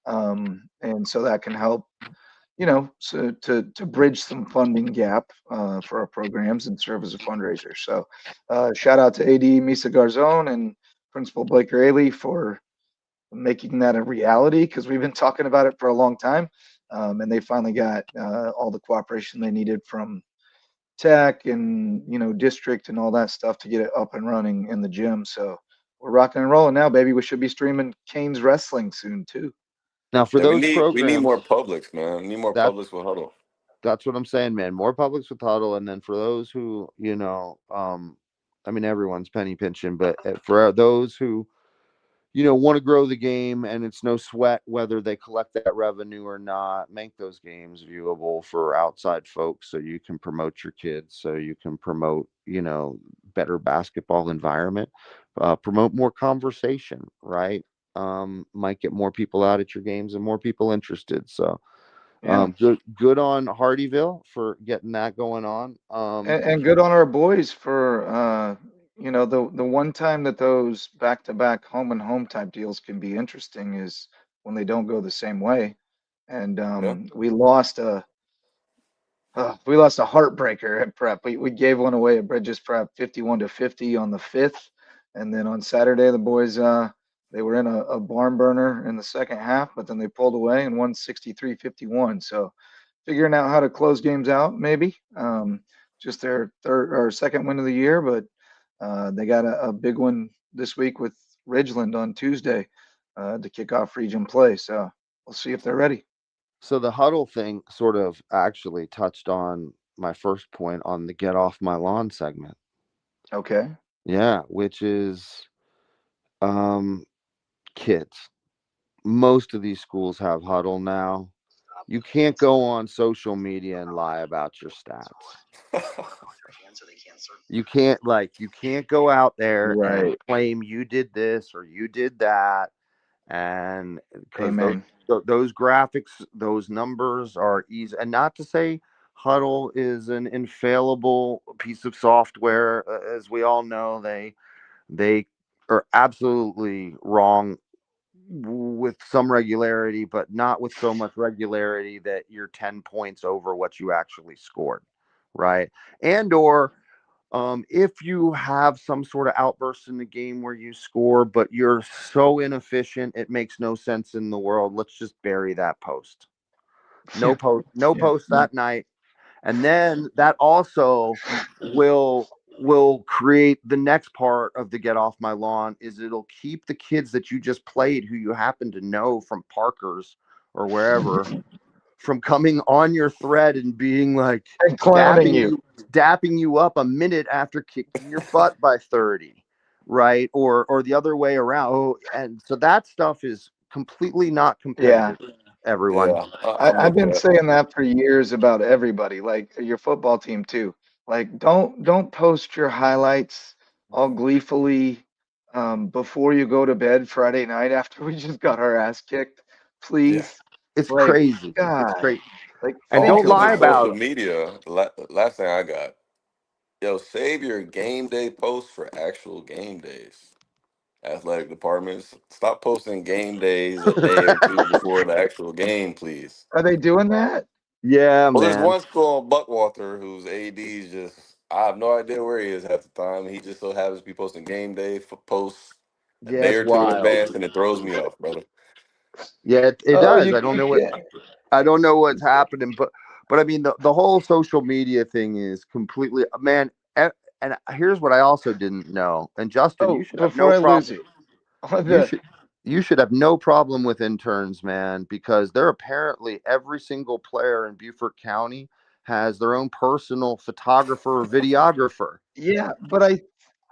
And so that can help, so to bridge some funding gap for our programs and serve as a fundraiser. So shout out to AD Misa Garzon and Principal Blake Rayleigh for making that a reality, because we've been talking about it for a long time. And they finally got all the cooperation they needed from tech and district and all that stuff to get it up and running in the gym. So we're rocking and rolling now, baby. We should be streaming Kane's wrestling soon too. Now for Yeah, we those need more programs, Publix, man. We need more that Publix with Huddle. that's what I'm saying, man. More Publix with huddle, and then for those who I mean everyone's penny pinching, but for those who want to grow the game, and it's no sweat whether they collect that revenue or not. Make those games viewable for outside folks so you can promote your kids, so you can promote, better basketball environment, promote more conversation, right? Might get more people out at your games and more people interested. So, Yeah. good on Hardyville for getting that going on. And good on our boys for the one time that those back-to-back home and home type deals can be interesting is when they don't go the same way. And Yeah. we lost a heartbreaker at prep. We gave one away at Bridges Prep 51-50 on the 5th. And then on Saturday, the boys, they were in a barn burner in the second half, but then they pulled away and won 63-51. So figuring out how to close games out, maybe. Just their third or second win of the year, but they got a big one this week with Ridgeland on Tuesday to kick off region play. So we'll see if they're ready. So the huddle thing sort of actually touched on my first point on the get off my lawn segment. Okay. Yeah, which is um kids. Most of these schools have huddle now. You can't go on social media and lie about your stats. You can't go out there and Right. claim you did this or you did that, and because those Amen. those graphics, those numbers are easy. And not to say huddle is an infallible piece of software, as we all know, they are absolutely wrong with some regularity, but not with so much regularity that you're 10 points over what you actually scored, right? And or if you have some sort of outburst in the game where you score, but you're so inefficient, it makes no sense in the world. Let's just bury that post. No Yeah. post, no Yeah. post that night. And then that also will create the next part of the get off my lawn is it'll keep the kids that you just played who you happen to know from Parker's or wherever from coming on your thread and being like And clowning you. dapping you up a minute after kicking your butt by 30, right? Or the other way around. Oh, and so that stuff is completely not Yeah. competitive, everyone. Yeah, I'm I've with been that. saying that for years about everybody, like your football team too. Like, don't post your highlights all gleefully before you go to bed Friday night after we just got our ass kicked, Yeah. please. It's Like, crazy. It's God, crazy. like And think don't Talking to lie about it. about social it. media, last thing I got, yo, save your game day posts for actual game days. Athletic departments, stop posting game days a day or two before the actual game, please. Are they doing that? Yeah, Well, there's man. one school in Buckwalter whose AD's just, I have no idea where he is half the time. He just so happens to be posting game day for posts a Yeah, day it's or two in wild. advance, and it throws me off, brother. Yeah, it Oh, does. you can't. I don't know what's happening, but I mean the whole social media thing is completely man. And here's what I also didn't know. And Justin, you Oh, should have before no I lose problem. you, on You the should you should have no problem with interns, man, because they're apparently every single player in Beaufort County has their own personal photographer or videographer. yeah, but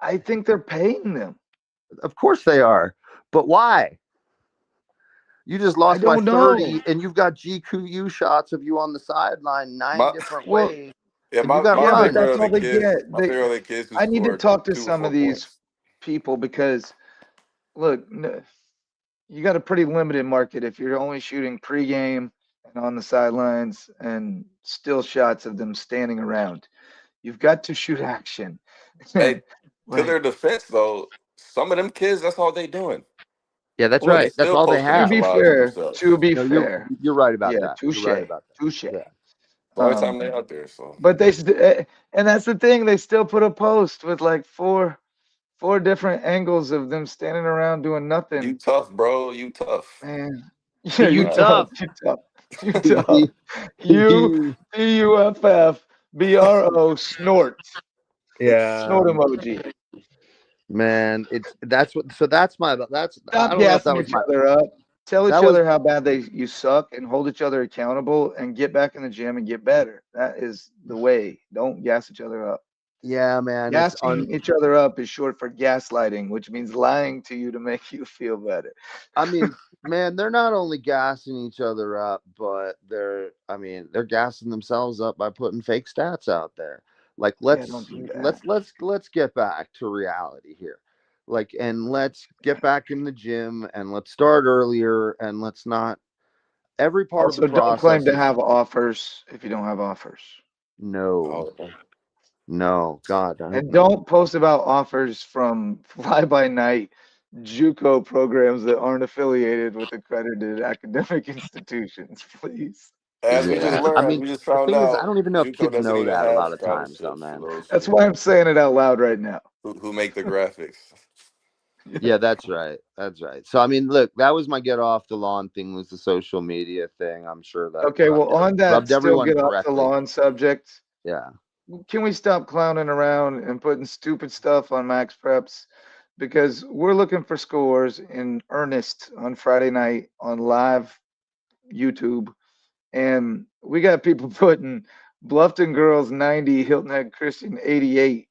I think they're paying them. Of course they are, but why? You just I lost by don't know. 30, and you've got GQU shots of you on the sideline nine My different Well, ways, yeah, and you my got to my yeah, but run. favorite that's are the all they kids. get. My favorite are the kids who I need to scored talk to two or some four of these points. people because look, you got a pretty limited market if you're only shooting pregame and on the sidelines and still shots of them standing around. You've got to shoot action. Hey, to Like, their defense though, some of them kids, that's all they doing. Yeah, that's well, They right. That's still all they posting to have. be collage of fair, themselves. No, fair, you're right about yeah, that. You're touche, right about that. touche. Yeah. The only Um, time they out there, so but and that's the thing. They still put a post with like four different angles of them standing around doing you nothing. tough, bro. You tough. Man, yeah, You you All right. tough, tough. you tough, you tough. You You- TUFFBRO snort yeah, snort emoji. man. It's that's what. So that's. I Stop don't know if that gassing was each my. other up. Tell each That was other how bad you suck and hold each other accountable and get back in the gym and get better. That is the way. Don't gas each other up. yeah, man. It's Gassing each other up is short for gaslighting, which means lying to you to make you feel better. I mean, man, they're not only gassing each other up, but they're gassing themselves up by putting fake stats out there. Like Yeah, don't do that. let's get back to reality here. Like and let's get back in the gym and let's start earlier and let's not every part of the Also, don't claim process to is have offers if you don't have offers. no, Oh, no, God, I hope And not. don't post about offers from fly by night JUCO programs that aren't affiliated with accredited academic institutions, please. as we just Yeah. I learned, as mean, we just the found thing is I out, don't even know if JUCO kids doesn't know even that a have lot of times though, scholarships for man. those That's why I'm saying it out loud right now. who make the graphics. Yeah, that's right. That's right. So I mean, look, that was my get off the lawn thing was the social media thing. I'm sure that Okay, well, on that rubbed still everyone get off the correctly. lawn subject, Yeah. can we stop clowning around and putting stupid stuff on Max Preps? Because we're looking for scores in earnest on Friday night on live YouTube. And we got people putting Bluffton Girls 90, Hilton Head Christian 88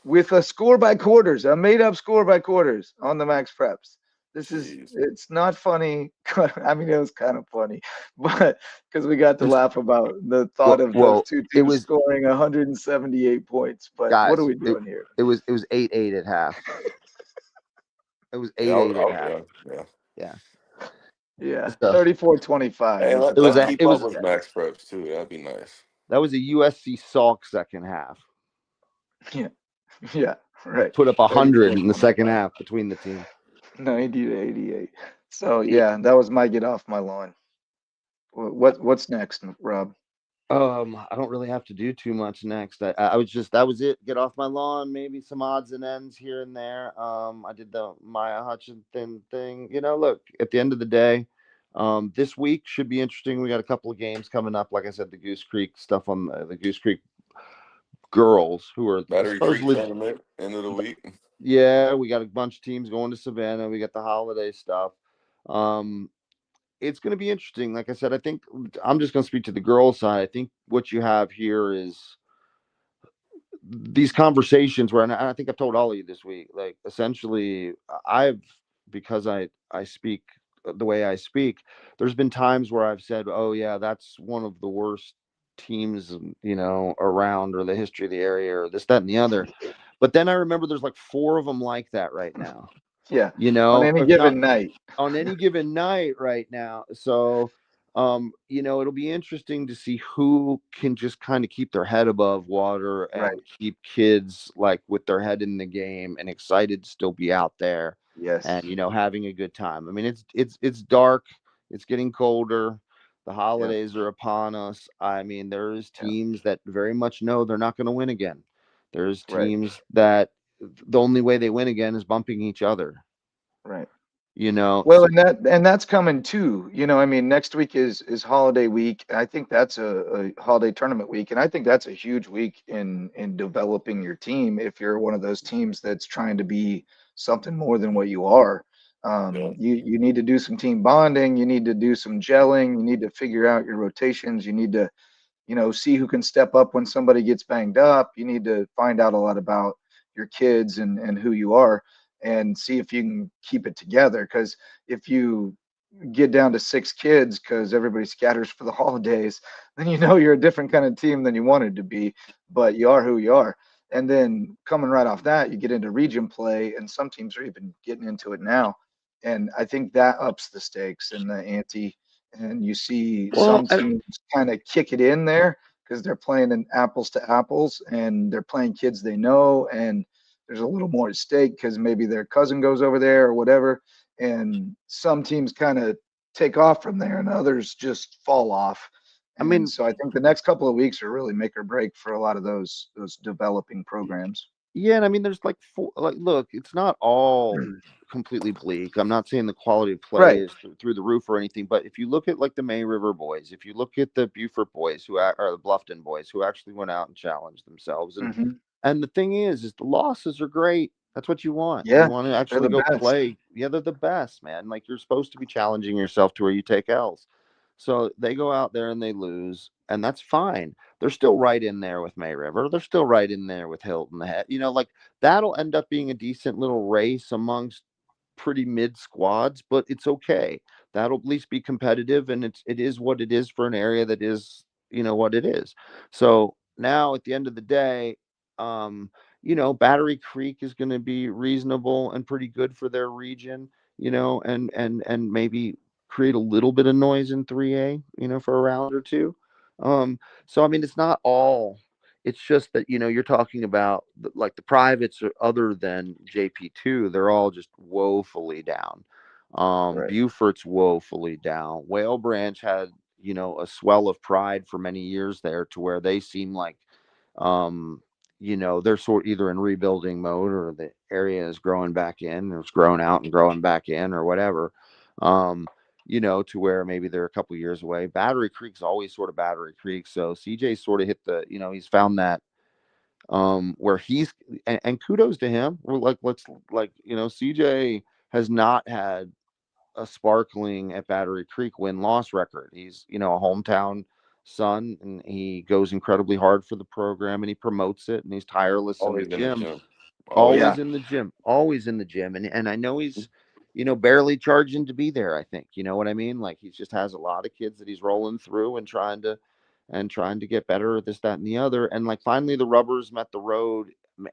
with a score by quarters, a made up score by quarters on the Max Preps. Jeez. It's not funny. I mean, it was kind of funny, but because we got to laugh about the thought of those Well, two it teams was scoring 178 points. But what are guys. we doing here? It was 8-8 at half. It was Yeah, 8-8 at half. yeah, yeah. Yeah. Yeah, So 34-25 Hey, was the it was let's a final. keep up with Max Preps too. That'd be nice. that was a USC Salk second half. Yeah, yeah, right. Put up 100 in the second 34-25, half between the teams. 90 to 88. So yeah, that was my get off my lawn. What's next, Rob? I don't really have to do too much next. I was just that was it. Get off my lawn. Maybe some odds and ends here and there. I did the Maya Hutchinson thing. You know, look at the end of the day, This week should be interesting. We got a couple of games coming up. Like I said, the Goose Creek stuff on the Goose Creek girls who are Battery Creek supposedly, tournament end of the week. yeah, we got a bunch of teams going to Savannah. We got the holiday stuff. Um, it's going to be interesting. Like I said, I think I'm just going to speak to the girls side. I think what you have here is these conversations where, and I think I've told all of you this week, like essentially I've, because I speak the way I speak, there's been times where I've said, oh yeah, that's one of the worst teams, around, or the history of the area, or this, that, and the other. But then I remember there's like four of them like that right now, Yeah, on any if not given night. on any given night right now. So, it'll be interesting to see who can just kind of keep their head above water Right. and keep kids like with their head in the game and excited to still be out there and Yes. having a good time. I mean, it's dark, it's getting colder. The Yeah. holidays are upon us. I mean, there's Yeah. teams that very much know they're not going to win again. There's Right. teams that the only way they win again is bumping each other. Right. Well, So and that's coming too. I mean, next week is holiday week. I think that's a holiday tournament week, and I think that's a huge week in developing your team. If you're one of those teams that's trying to be something more than what you are, Yeah. you need to do some team bonding. You need to do some gelling. You need to figure out your rotations. You need to see who can step up when somebody gets banged up. You need to find out a lot about your kids and who you are and see if you can keep it together. Because if you get down to 6 kids because everybody scatters for the holidays, then you're a different kind of team than you wanted to be, but you are who you are. And then coming right off that, you get into region play, and some teams are even getting into it now. And I think that ups the stakes and the ante, and you see well, some teams kind of kick it in there because they're playing in apples to apples and they're playing kids they know, and there's a little more at stake because maybe their cousin goes over there or whatever. And some teams kind of take off from there and others just fall off. I And mean, so I think the next couple of weeks are really make or break for a lot of those developing programs. yeah, and I mean, there's like four, like, look, it's not all completely bleak. I'm not saying the quality of play Right. is through the roof or anything, but if you look at like the May River boys, if you look at the Beaufort boys or the Bluffton boys who actually went out and challenged themselves, and Hmm. the thing is the losses are great. That's what you want. You Yeah, want to they're actually the go best. play. Yeah, they're the best, man. Like you're supposed to be challenging yourself to where you take L's. So they go out there and they lose, and that's fine. They're still right in there with May River. They're still right in there with Hilton Head. Like that'll end up being a decent little race amongst pretty mid squads, but it's okay. That'll at least be competitive, and it is what it is for an area that is, what it is. So now at the end of the day, Battery Creek is going to be reasonable and pretty good for their region, and maybe create a little bit of noise in 3A, for a round or two. So I mean, it's not all. It's just that you're talking about like the privates are, other than JP2, they're all just woefully down. Right. Beaufort's woefully down. Whale Branch had a swell of pride for many years there, to where they seem like um, they're sort either in rebuilding mode, or the area is growing back in, or it's growing out and growing back in, or whatever. To where maybe they're a couple years away. Battery Creek's always sort of Battery Creek. So CJ sort of hit the, he's found that where he's, and kudos to him. We're like, let's like, CJ has not had a sparkling at Battery Creek win-loss record. He's, a hometown son, and he goes incredibly hard for the program, and he promotes it, and he's tireless in the Always in the gym. gym. Always in Yeah. Always in the gym. Always in the gym. And I know he's, barely charging to be there, I think. You know what I mean? Like he just has a lot of kids that he's rolling through and trying to get better at this, that, and the other. And like finally the rubbers met the road.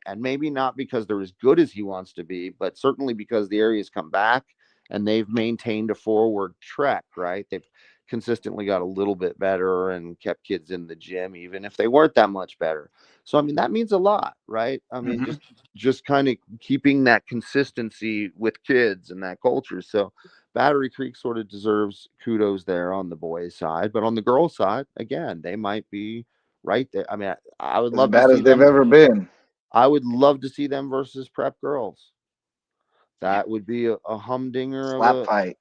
And maybe not because they're as good as he wants to be, but certainly because the area's come back and they've maintained a forward trek, right? They've consistently got a little bit better and kept kids in the gym, even if they weren't that much better. So I mean, that means a lot, right? I mean, Hmm. just kind of keeping that consistency with kids and that culture. So Battery Creek sort of deserves kudos there on the boys' side, but on the girls' side, again, they might be right there. I mean, I would As love to bad see as they've them. ever been. I would love to see them versus prep girls. That would be a humdinger Slap fight.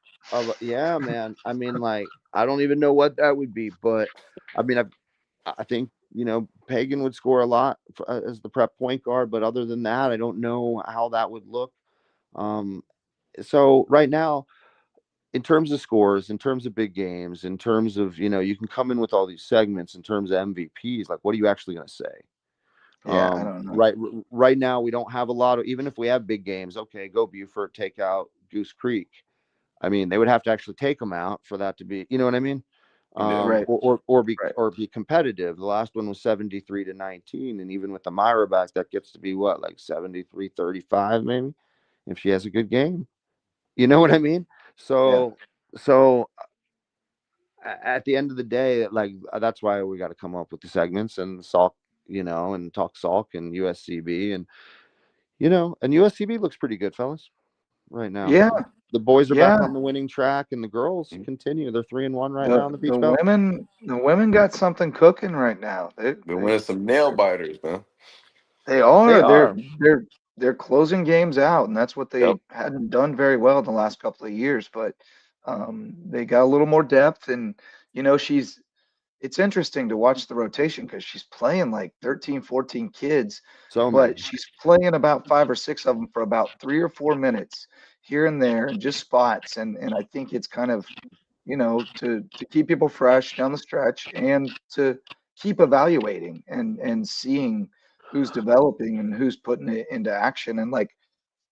yeah, man. I mean, like, I don't even know what that would be, but I mean, I think, Pagan would score a lot as the prep point guard, but other than that, I don't know how that would look. Um, so right now, in terms of scores, in terms of big games, in terms of, you can come in with all these segments in terms of MVPs. Like, what are you actually going to say? Yeah, I don't know. Right now, we don't have a lot of, even if we have big games, okay, go Buford, take out Goose Creek. I mean, they would have to actually take them out for that to be, you know what I mean? Yeah. Right, right. Or be competitive. The last one was 73-19, and even with the Myra back, that gets to be what, like 73-35, maybe, if she has a good game. You know what I mean? Yeah. So at the end of the day, like, that's why we got to come up with the segments and Salk, and talk Salk and USCB, and USCB looks pretty good, fellas, right now. Yeah, The boys are back yeah. on the winning track, and the girls Mhm. continue. They're 3-1 right now in The the the Peach Belt. women got something cooking right now. Been winning some nail biters, man. They They are. are. They're closing games out, and that's what Yep. they hadn't done very well the last couple of years. But they got a little more depth, and she's. It's interesting to watch the rotation because she's playing like 13, 14 kids, So but many. she's playing about 5 or 6 of them for about 3 or 4 minutes here and there, and just spots. And I think it's kind of to keep people fresh down the stretch and to keep evaluating and seeing who's developing and who's putting it into action. And like,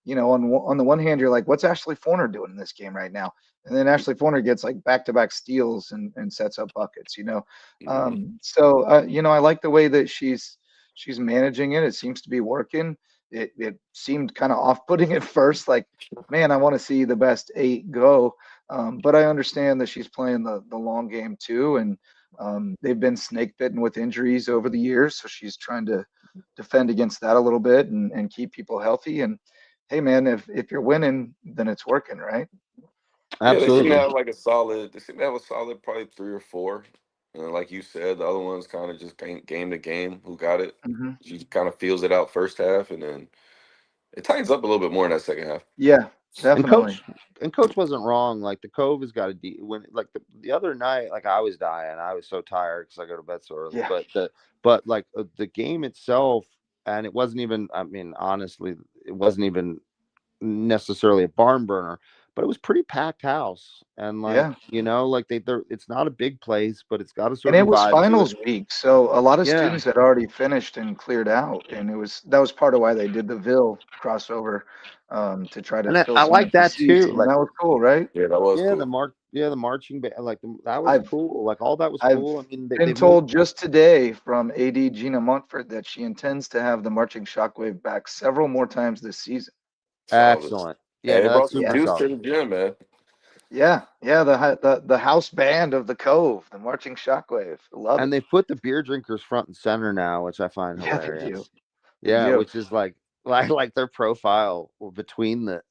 on the one hand, you're like, what's Ashley Forner doing in this game right now? And then Ashley Forner gets like back-to-back steals and sets up buckets. Mhm. I like the way that she's managing it. It seems to be working. It seemed kind of off-putting at first, like, man, I want to see the best 8 go. But I understand that she's playing the long game too, and they've been snake bitten with injuries over the years, so she's trying to defend against that a little bit and keep people healthy. And hey, man, if you're winning, then it's working, right? Yeah, they seem to Absolutely. have like a solid. They seem to have a solid, probably three or four. Like you said, the other ones kind of just game to game. Who got it? Hmm. She kind of feels it out first half, and then it tightens up a little bit more in that second half. Yeah, And definitely. coach wasn't wrong. Like, the Cove has got a when, like, the other night, like, I was dying. I was so tired because I go to bed so early. Yeah, But like, the game itself, and it wasn't even. I mean, honestly, it wasn't even necessarily a barn burner, but it was pretty packed house. And, like, yeah. like, it's not a big place, but it's got a And it certain was vibe to it. finals week, so a lot of Yeah. students had already finished and cleared out, and that was part of why they did the Ville crossover, to try to And fill I some like empty that seats, too. and Like, that was cool, right? Yeah, that was yeah, cool. the marching band, like, that was I've cool. Like, all that was I've cool. I mean, been they've moved. told just today from AD Gina Montfort that she intends to have the marching shockwave back several more times this season. Solid. Excellent. Yeah, Hey, they no, brought that's some super Yeah, juice to solid. the gym, man. yeah. The house band of the Cove, the marching shockwave. Love And it. they put the beer drinkers front and center now, which I find Yeah, they do. hilarious. They Yeah, do. which is like their profile between the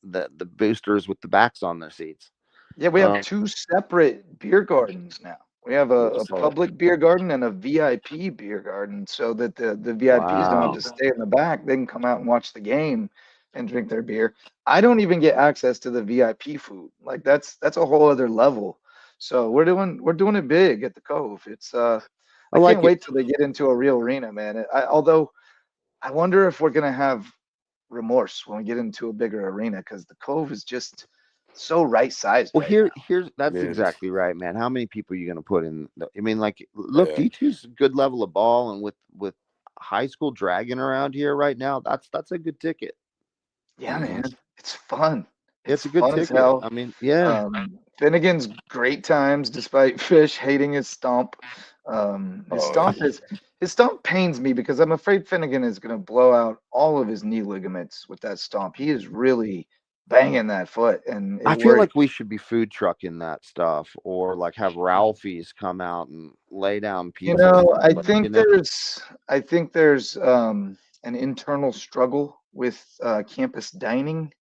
boosters with the backs on their seats. Yeah, we have Um, two separate beer gardens now. We have Yeah, a solid. public beer garden and a VIP beer garden, so that the VIPs don't have wow. to stay in the back. They can come out and watch the game and drink their beer. I don't even get access to the VIP food. Like, that's a whole other level. So we're doing it big at the Cove. I I can't like it. wait till they get into a real arena, man. Although I wonder if we're gonna have remorse when we get into a bigger arena because the Cove is just so right sized Well, right now. here's that's Yeah, exactly right, man. How many people are you going to put in? I mean, like, look, yeah. D2's a good level of ball, and with high school dragging around here right now, that's a good ticket. Yeah, Hmm. man, it's fun. It's It's a good fun as ticket. hell. I mean, yeah. Finnegan's great times despite Fish hating his stomp. His Oh yeah. stomp is his stomp pains me because I'm afraid Finnegan is going to blow out all of his knee ligaments with that stomp. He is really banging that foot, and I it feel worried. like we should be food trucking that stuff, or like have Ralphie's come out and lay down You pizza know, for I everybody. think there's an internal struggle with campus dining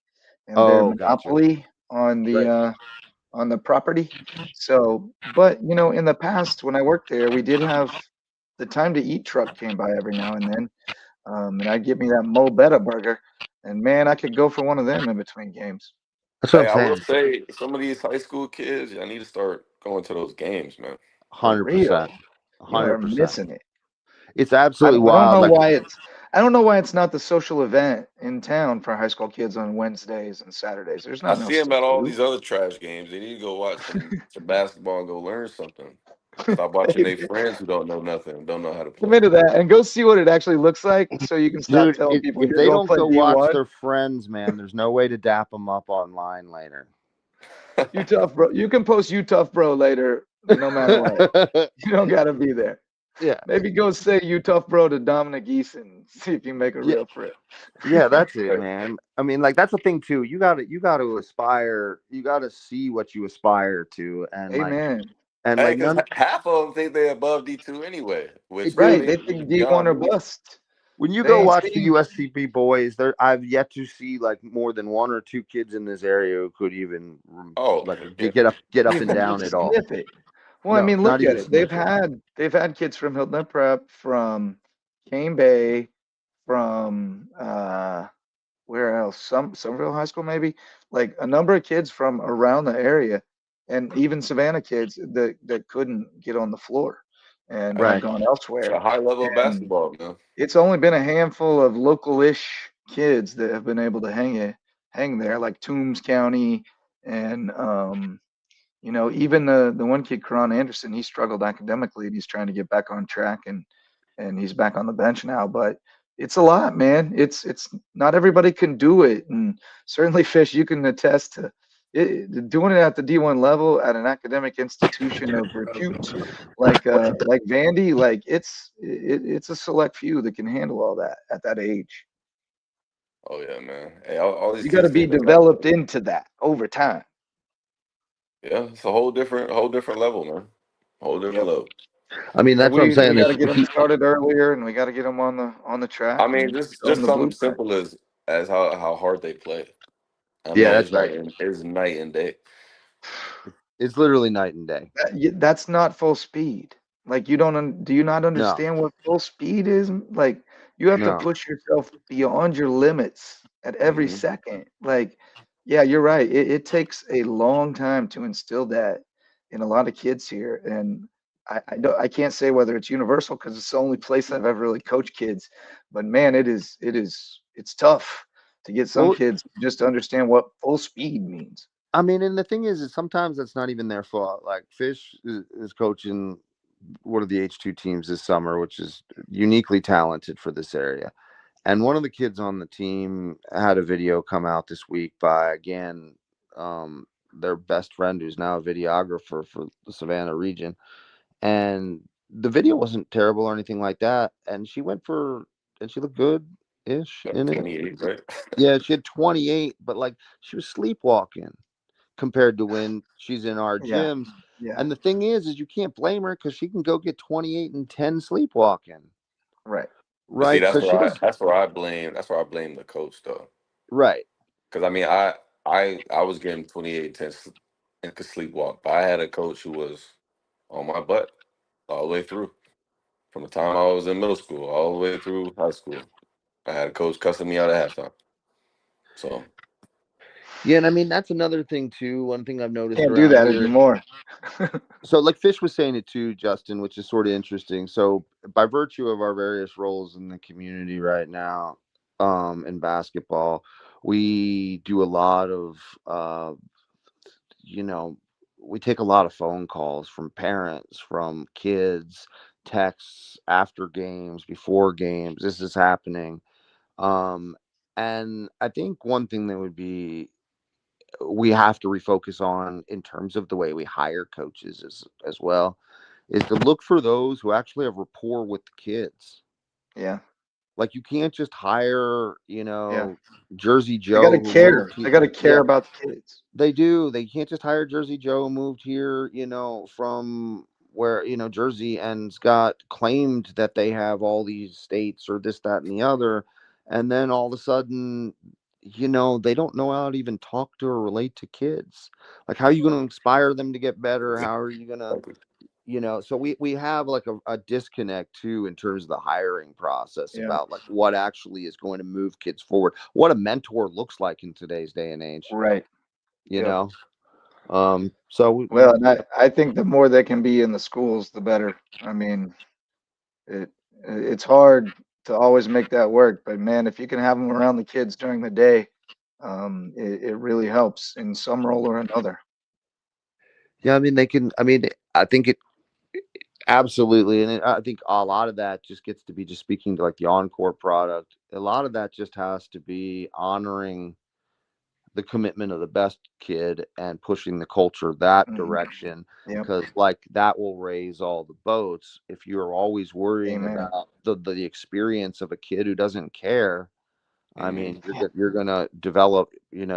and their Oh, gotcha. monopoly on the Right. uh, on the property. So, but in the past when I worked there, we did have the time to eat truck came by every now and then, and I'd get me that Mo Betta burger. And man, I could go for one of them in between games. That's what Hey, I'm I will saying. say some of these high school kids, I need to start going to those games, man. For 100%. real, you are 100%. missing it. It's absolutely I don't wild. know Like, why it's not the social event in town for high school kids on Wednesdays and Saturdays. There's I nothing see else them to at all do. these other trash games. They need to go watch some basketball and go learn something. Stop watching Hey, their man, friends who don't know nothing, don't know how to play. commit to that and go see what it actually looks like, so you can stop dude, telling people if you're they going to don't play go watch D1. their friends, man, there's no way to dap them up online later. You tough bro. You can post you tough bro later, no matter what. You don't got to be there. Yeah. Maybe go say you tough bro to Dominic Eason. See if you make a Yeah. real friend. Yeah, that's it, Right. man. I mean, like that's the thing too. You got to aspire. You got to see what you aspire to, Amen. and Hey, like because none. half of them think they're above D2 anyway, which I Dude, Right. mean They is think D1 beyond or belief. bust. when you They go ain't watch the seen. USCB boys, there I've yet to see like more than one or two kids in this area who could even Oh, like yeah. get up and Even down at all. sniff it. Well, I No, mean, not look at even it. sniff it. They've had kids from Hilton Prep, from Cane Bay, from where else? Somerville High School, maybe. Like a number of kids from around the area, and even Savannah kids that couldn't get on the floor and have Right. gone It's a elsewhere. high level of And basketball, man. it's only been a handful of local-ish kids that have been able to hang there, like Toombs County and even the one kid, Karan Anderson, he struggled academically and he's trying to get back on track, and he's back on the bench now. But it's a lot, man. It's not everybody can do it, and certainly, Fish, you can attest to doing it at the D1 level at an academic institution of repute like Vandy. Like it's a select few that can handle all that at that age. Oh yeah, man. Hey, all these You got to kids be think they got developed into that over time. yeah, it's a whole different level, man. Whole different Yep. level. I mean, But that's what I'm we saying. got to If, get if them you, started earlier, and we got to get them on the I track mean, and just show them just the something blueprint. simple as how hard they play. I yeah, mean, that's right. it's night and day. It's literally night and day. That's not full speed. Like do you not No, understand what full speed is? Like you have to no. push yourself beyond your limits at every Hmm. second. Like, yeah, you're right. It takes a long time to instill that in a lot of kids here, and I can't say whether it's universal because it's the only place I've ever really coached kids. But man, it's tough to get some Well, kids just to understand what full speed means. I mean, and the thing is sometimes that's not even their fault. Like Fish is coaching one of the H2 teams this summer, which is uniquely talented for this area. And one of the kids on the team had a video come out this week by, again, their best friend who's now a videographer for the Savannah region. And the video wasn't terrible or anything like that. And she looked good ish Yeah, in it. 28, right? Yeah, she had 28, but like she was sleepwalking compared to when she's in our Yeah, gyms. yeah, And the thing is you can't blame her because she can go get 28 and 10 sleepwalking, right. But see, right? So she does, that's where I blame the coach though. right. Because I mean, I was getting 28 10 and could sleepwalk, but I had a coach who was on my butt all the way through, from the time I was in middle school all the way through high school. I had a coach cussing me out at halftime. So Yeah, and I mean that's another thing too. One thing I've noticed Can't do around that here. anymore. So like Fish was saying it too, Justin, which is sort of interesting. So by virtue of our various roles in the community right now, in basketball, we do a lot of you know, we take a lot of phone calls from parents, from kids, texts after games, before games. This is happening. Um, and I think one thing that would be we have to refocus on in terms of the way we hire coaches as well is to look for those who actually have rapport with the kids. Yeah, Like you can't just hire, yeah. Jersey They got to Joe who moved care. here. They got to care Yeah, about the kids. they do. They can't just hire Jersey Joe who moved here, from where, Jersey and's got claimed that they have all these states or this, that, and the other. And then all of a sudden, they don't know how to even talk to or relate to kids. Like, how are you going to inspire them to get better? How are you going to, exactly. So we have like a disconnect too in terms of the hiring process Yeah. about like what actually is going to move kids forward, what a mentor looks like in today's day and age, Right. you Yep. know. So Well, and I think the more they can be in the schools, the better. I mean, it it's hard to always make that work, but man, if you can have them around the kids during the day, it really helps in some role or another. yeah, I mean they can. I mean, I think it absolutely, and I think a lot of that just gets to be just speaking to like the encore product. A lot of that just has to be honoring the commitment of the best kid and pushing the culture that Hmm. direction, Yep. because like that will raise all the boats. If you're always worrying Amen. about the experience of a kid who doesn't care, I Mhm. mean you're gonna develop,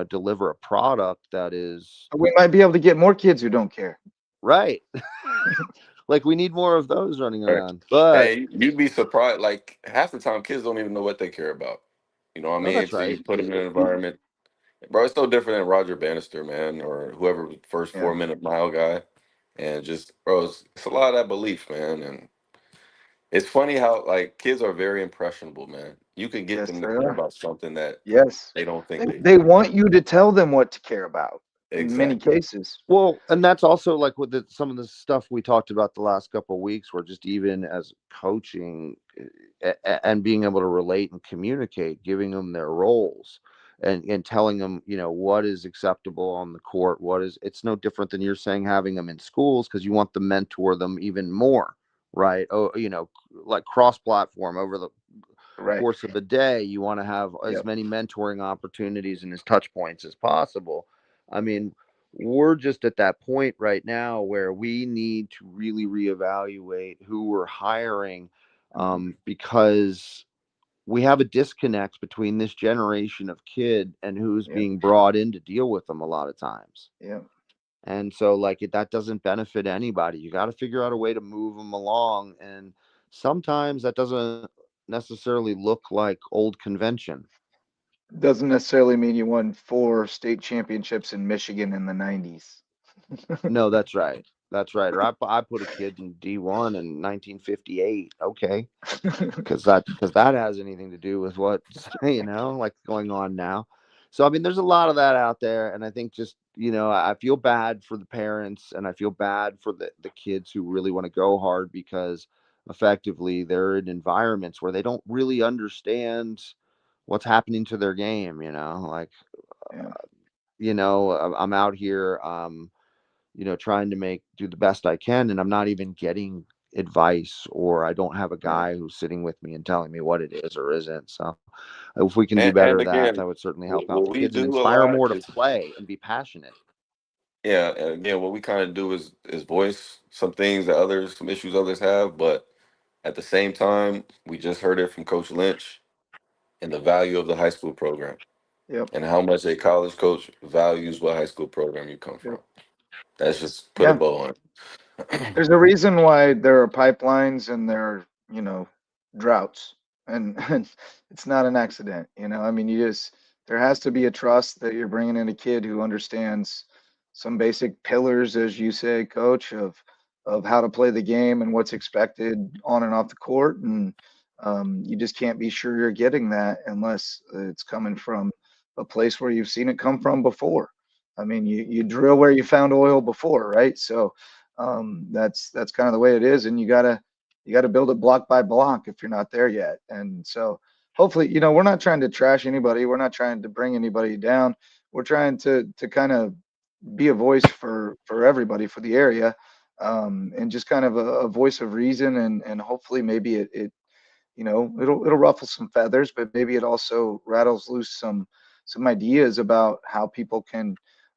deliver a product that is We might be able to get more kids who don't care. right. Like we need more of those running Right. around, but Hey, you'd be surprised. Like half the time, kids don't even know what they care about. You know what I no, mean? that's So you right. put them in an environment, bro. It's no different than Roger Bannister, man, or whoever was the first Yeah. 4 minute mile guy. And just, bro, it's a lot of that belief, man. And it's funny how like kids are very impressionable, man. You can get Yes, them they to care are. about something that Yes. they don't think they They should. want you to tell them what to care about in many Exactly. cases. Well, and that's also like with some of the stuff we talked about the last couple of weeks, where just even as coaching and being able to relate and communicate, giving them their roles and telling them, what is acceptable on the court, it's no different than you're saying having them in schools because you want to mentor them even more, right? Oh, like cross platform over the Right. course of a day, you want to have as Yep. many mentoring opportunities and as touch points as possible. I mean, we're just at that point right now where we need to really reevaluate who we're hiring, Mhm. because we have a disconnect between this generation of kid and who's Yep. being brought in to deal with them a lot of times. Yep. And so, like, that doesn't benefit anybody. You got to figure out a way to move them along. And sometimes that doesn't necessarily look like old convention. Doesn't necessarily mean you won 4 state championships in Michigan in the 90s. No, that's right. That's right. Or I put a kid in D1 in 1958. Okay. Because that has anything to do with what's like going on now. So I mean, there's a lot of that out there, and I think just I feel bad for the parents, and I feel bad for the kids who really want to go hard because effectively they're in environments where they don't really understand what's happening to their game. Like Yeah. I'm out here. Trying to do the best I can, and I'm not even getting advice, or I don't have a Right. guy who's sitting with me and telling me what it is or isn't. So if we can do And better at that, again, that would certainly help out what the we kids and do a inspire lot more to is play and be passionate. yeah, and again, what we kind of do is voice some things that others, some issues others have, but at the same time, we just heard it from Coach Lynch and the value of the high school program Yep. and how much a college coach values what high school program you come from. Yep. That's just put a Yeah. bow on it. There's a reason why there are pipelines and there are, droughts. And it's not an accident, I mean, there has to be a trust that you're bringing in a kid who understands some basic pillars, as you say, coach, of how to play the game and what's expected on and off the court. And you just can't be sure you're getting that unless it's coming from a place where you've seen it come from before. I mean, you drill where you found oil before, right? So that's kind of the way it is, and you gotta build it block by block if you're not there yet. And so hopefully, we're not trying to trash anybody, we're not trying to bring anybody down, we're trying to kind of be a voice for everybody, for the area, and just kind of a voice of reason. And hopefully maybe it it'll ruffle some feathers, but maybe it also rattles loose some ideas about how people can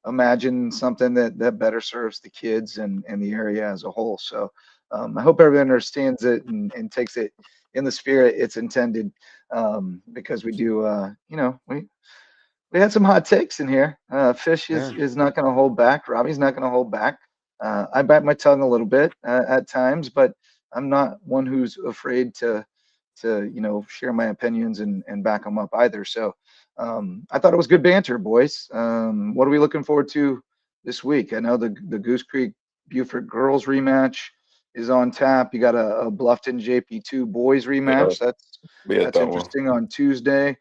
imagine something that better serves the kids and the area as a whole. So I hope everyone understands it and takes it in the spirit it's intended, because we do, we had some hot takes in here. Fish is Yeah. is not going to hold back. Robbie's not going to hold back. I bite my tongue a little bit at times, but I'm not one who's afraid to share my opinions and back them up either. So I thought it was good banter, boys. What are we looking forward to this week? I know the Goose Creek Buford girls rematch is on tap. You got a Bluffton JP2 boys Yeah, rematch. be at That's that one. interesting on Tuesday.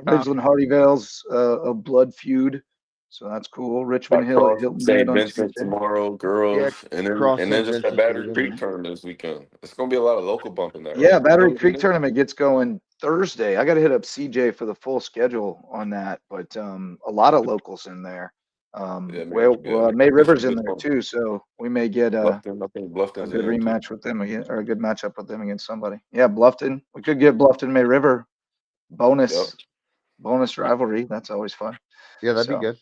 Ridgeland Hardyvale's a blood feud, so that's cool. Richmond Got Hill at Cross Hilton Head St. on Vincent Tuesday. tomorrow, Yeah, girls, and then Cross St. just that Vincent's Battery weekend. Creek tournament this weekend. It's gonna be a lot of local bumping that, Yeah, right? You know Battery Creek anything? tournament gets going Thursday. I got to hit up CJ for the full schedule on that, but a lot of locals in there. Yeah, man. May Get some River's in good there fun. too, so we may get Bluffton, I think a Bluffton's in good there too. rematch with them again, or a good matchup with them against somebody. Yeah, Bluffton. We could get Bluffton May River Yep. bonus rivalry. That's always fun. Yeah, that'd be So good.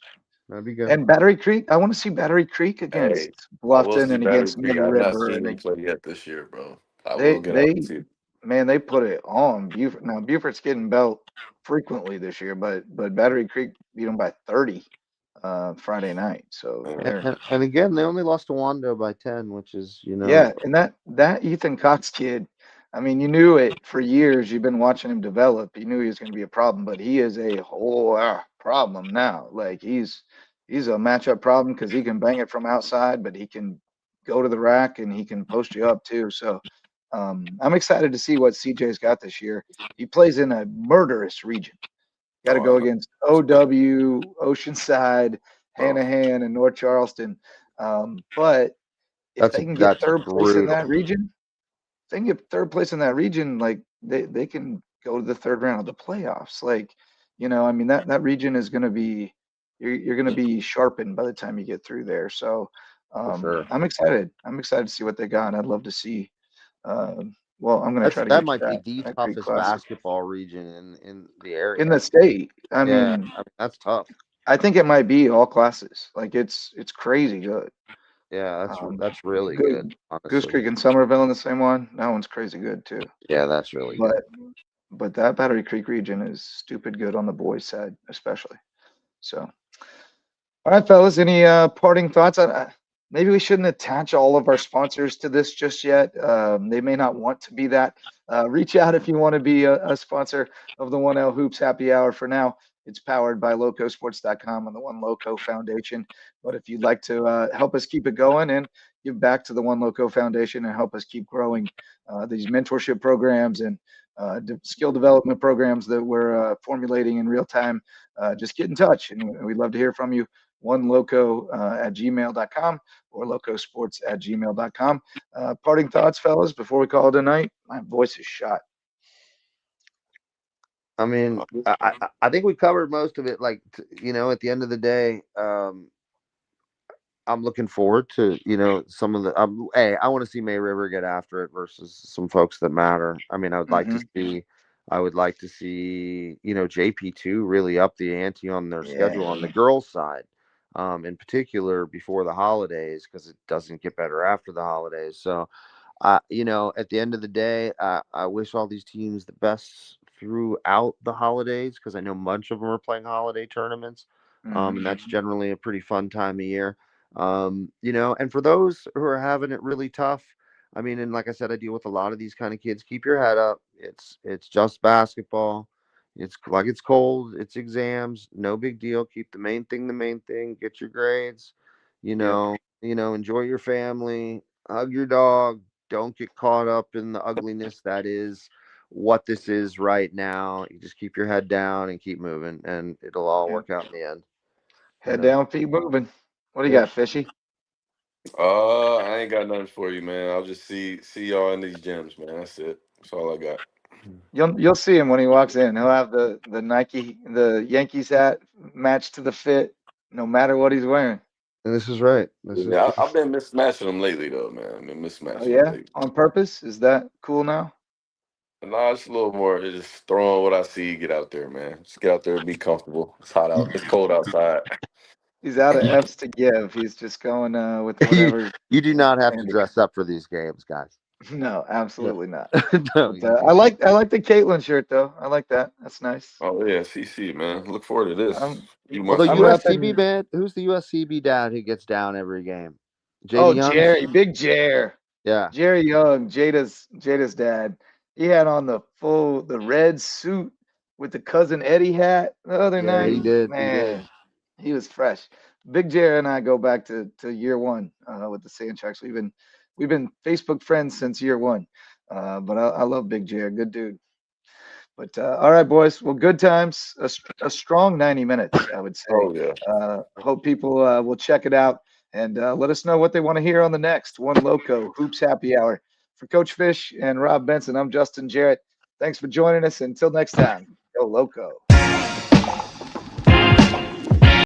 That'd be good. and Battery Creek. I want to see Battery Creek against Hey, I will Bluffton see and Battery against Creek. May I've not River, seen and them play yet this year, bro. I they will get out and they see it. man, they put it on Buford. Now Buford's getting belt frequently this year, but Battery Creek beat them by 30 Friday night. So Man. And again, they only lost to Wando by 10, which is, yeah, and that Ethan Cox kid, I mean, you knew it for years. You've been watching him develop. You knew he was going to be a problem, but he is a whole problem now. Like he's a matchup problem because he can bang it from outside, but he can go to the rack and he can post you up too. So I'm excited to see what CJ's got this year. He plays in a murderous region. Got to Oh, I go know, against OW, Oceanside, bro. Hanahan, and North Charleston. But if they can get that's third place in brutal. that region, if they can get third place in that region, like they can go to the third round of the playoffs. Like, I mean that region is going to be you're going to be sharpened by the time you get through there. So For sure. I'm excited. I'm excited to see what they got. I'd love to see. Well, I'm going to try to That get to might be the that Creek toughest Classic basketball region in the in area. the state. I Yeah, mean, I mean, that's tough. I think it might be all classes. Like it's crazy good. Yeah, Um, that's really good, good Goose honestly. Creek and Somerville in the same one. That one's crazy good too. Yeah, that's really But good. but that Battery Creek region is stupid good on the boys' side, especially. So, all right, fellas, any parting thoughts? Maybe we shouldn't attach all of our sponsors to this just yet. They may not want to be that. Reach out if you want to be a sponsor of the 1L Hoops Happy Hour. For now, it's powered by locosports.com and the One Loco Foundation. But if you'd like to help us keep it going and give back to the One Loco Foundation and help us keep growing these mentorship programs and skill development programs that we're formulating in real time, just get in touch, and we'd love to hear from you. OneLoco at gmail.com or locosports at gmail.com. Parting thoughts, fellas, before we call it a night? My voice is shot. I mean, I think we covered most of it. Like, at the end of the day, I'm looking forward to some of the. Hey, I want to see May River get after it versus some folks that matter. I mean, Mm-hmm. I would like to see JP2 really up the ante on their schedule Yeah. on the girls' side, in particular before the holidays, because it doesn't get better after the holidays. So at the end of the day, I wish all these teams the best throughout the holidays, because I know much of them are playing holiday tournaments, Mm-hmm. and that's generally a pretty fun time of year. And for those who are having it really tough, I mean, and like I said, I deal with a lot of these kind of kids. Keep your head up. It's just basketball. It's cold. It's exams. No big deal. Keep the main thing the main thing. Get your grades. Yep. Enjoy your family. Hug your dog. Don't get caught up in the ugliness that is what this is right now. You just keep your head down and keep moving, and it'll all Yep. work out in the end. Head down, feet moving. What do you Yep. got, Fishy? I ain't got nothing for you, man. I'll just see y'all in these gyms, man. That's it. That's all I got. You'll see him when he walks in. He'll have the Yankees hat matched to the fit, no matter what he's wearing. And this is right. This is Yeah, true. I've been mismatching them lately, though, man. I've been Oh mismatching them yeah, lately. on purpose? Is that cool now? Nah, it's a little more. It's just throwing what I see. Get out there, man. Just get out there and be comfortable. It's hot You, out. It's cold outside. He's out of F's to give. He's just going with you, whatever's you do not have to handy. dress up for these games, guys. No, No, absolutely not. no, But you do. I like the Caitlin shirt though. I like that. That's nice. Oh yeah, CC, man. Look forward to this. I'm Few Although months I'm from now. USCB repping. man, who's the USCB dad who gets down every game? Oh, JD Young. Jerry, big Jer. Yeah, Jerry Young, Jada's dad. He had on the red suit with the cousin Eddie hat the other yeah, he night. did. He did. Man, he was fresh. Big J and I go back to year one with the Sand Sharks. We've been Facebook friends since year one. But I love Big J, a good dude. But all right, boys. Well, good times. A strong 90 minutes, I would say. Oh yeah. Hope people will check it out and let us know what they want to hear on the next One Loco Hoops Happy Hour. For Coach Fish and Rob Benson, I'm Justin Jarrett. Thanks for joining us. Until next time, go Loco.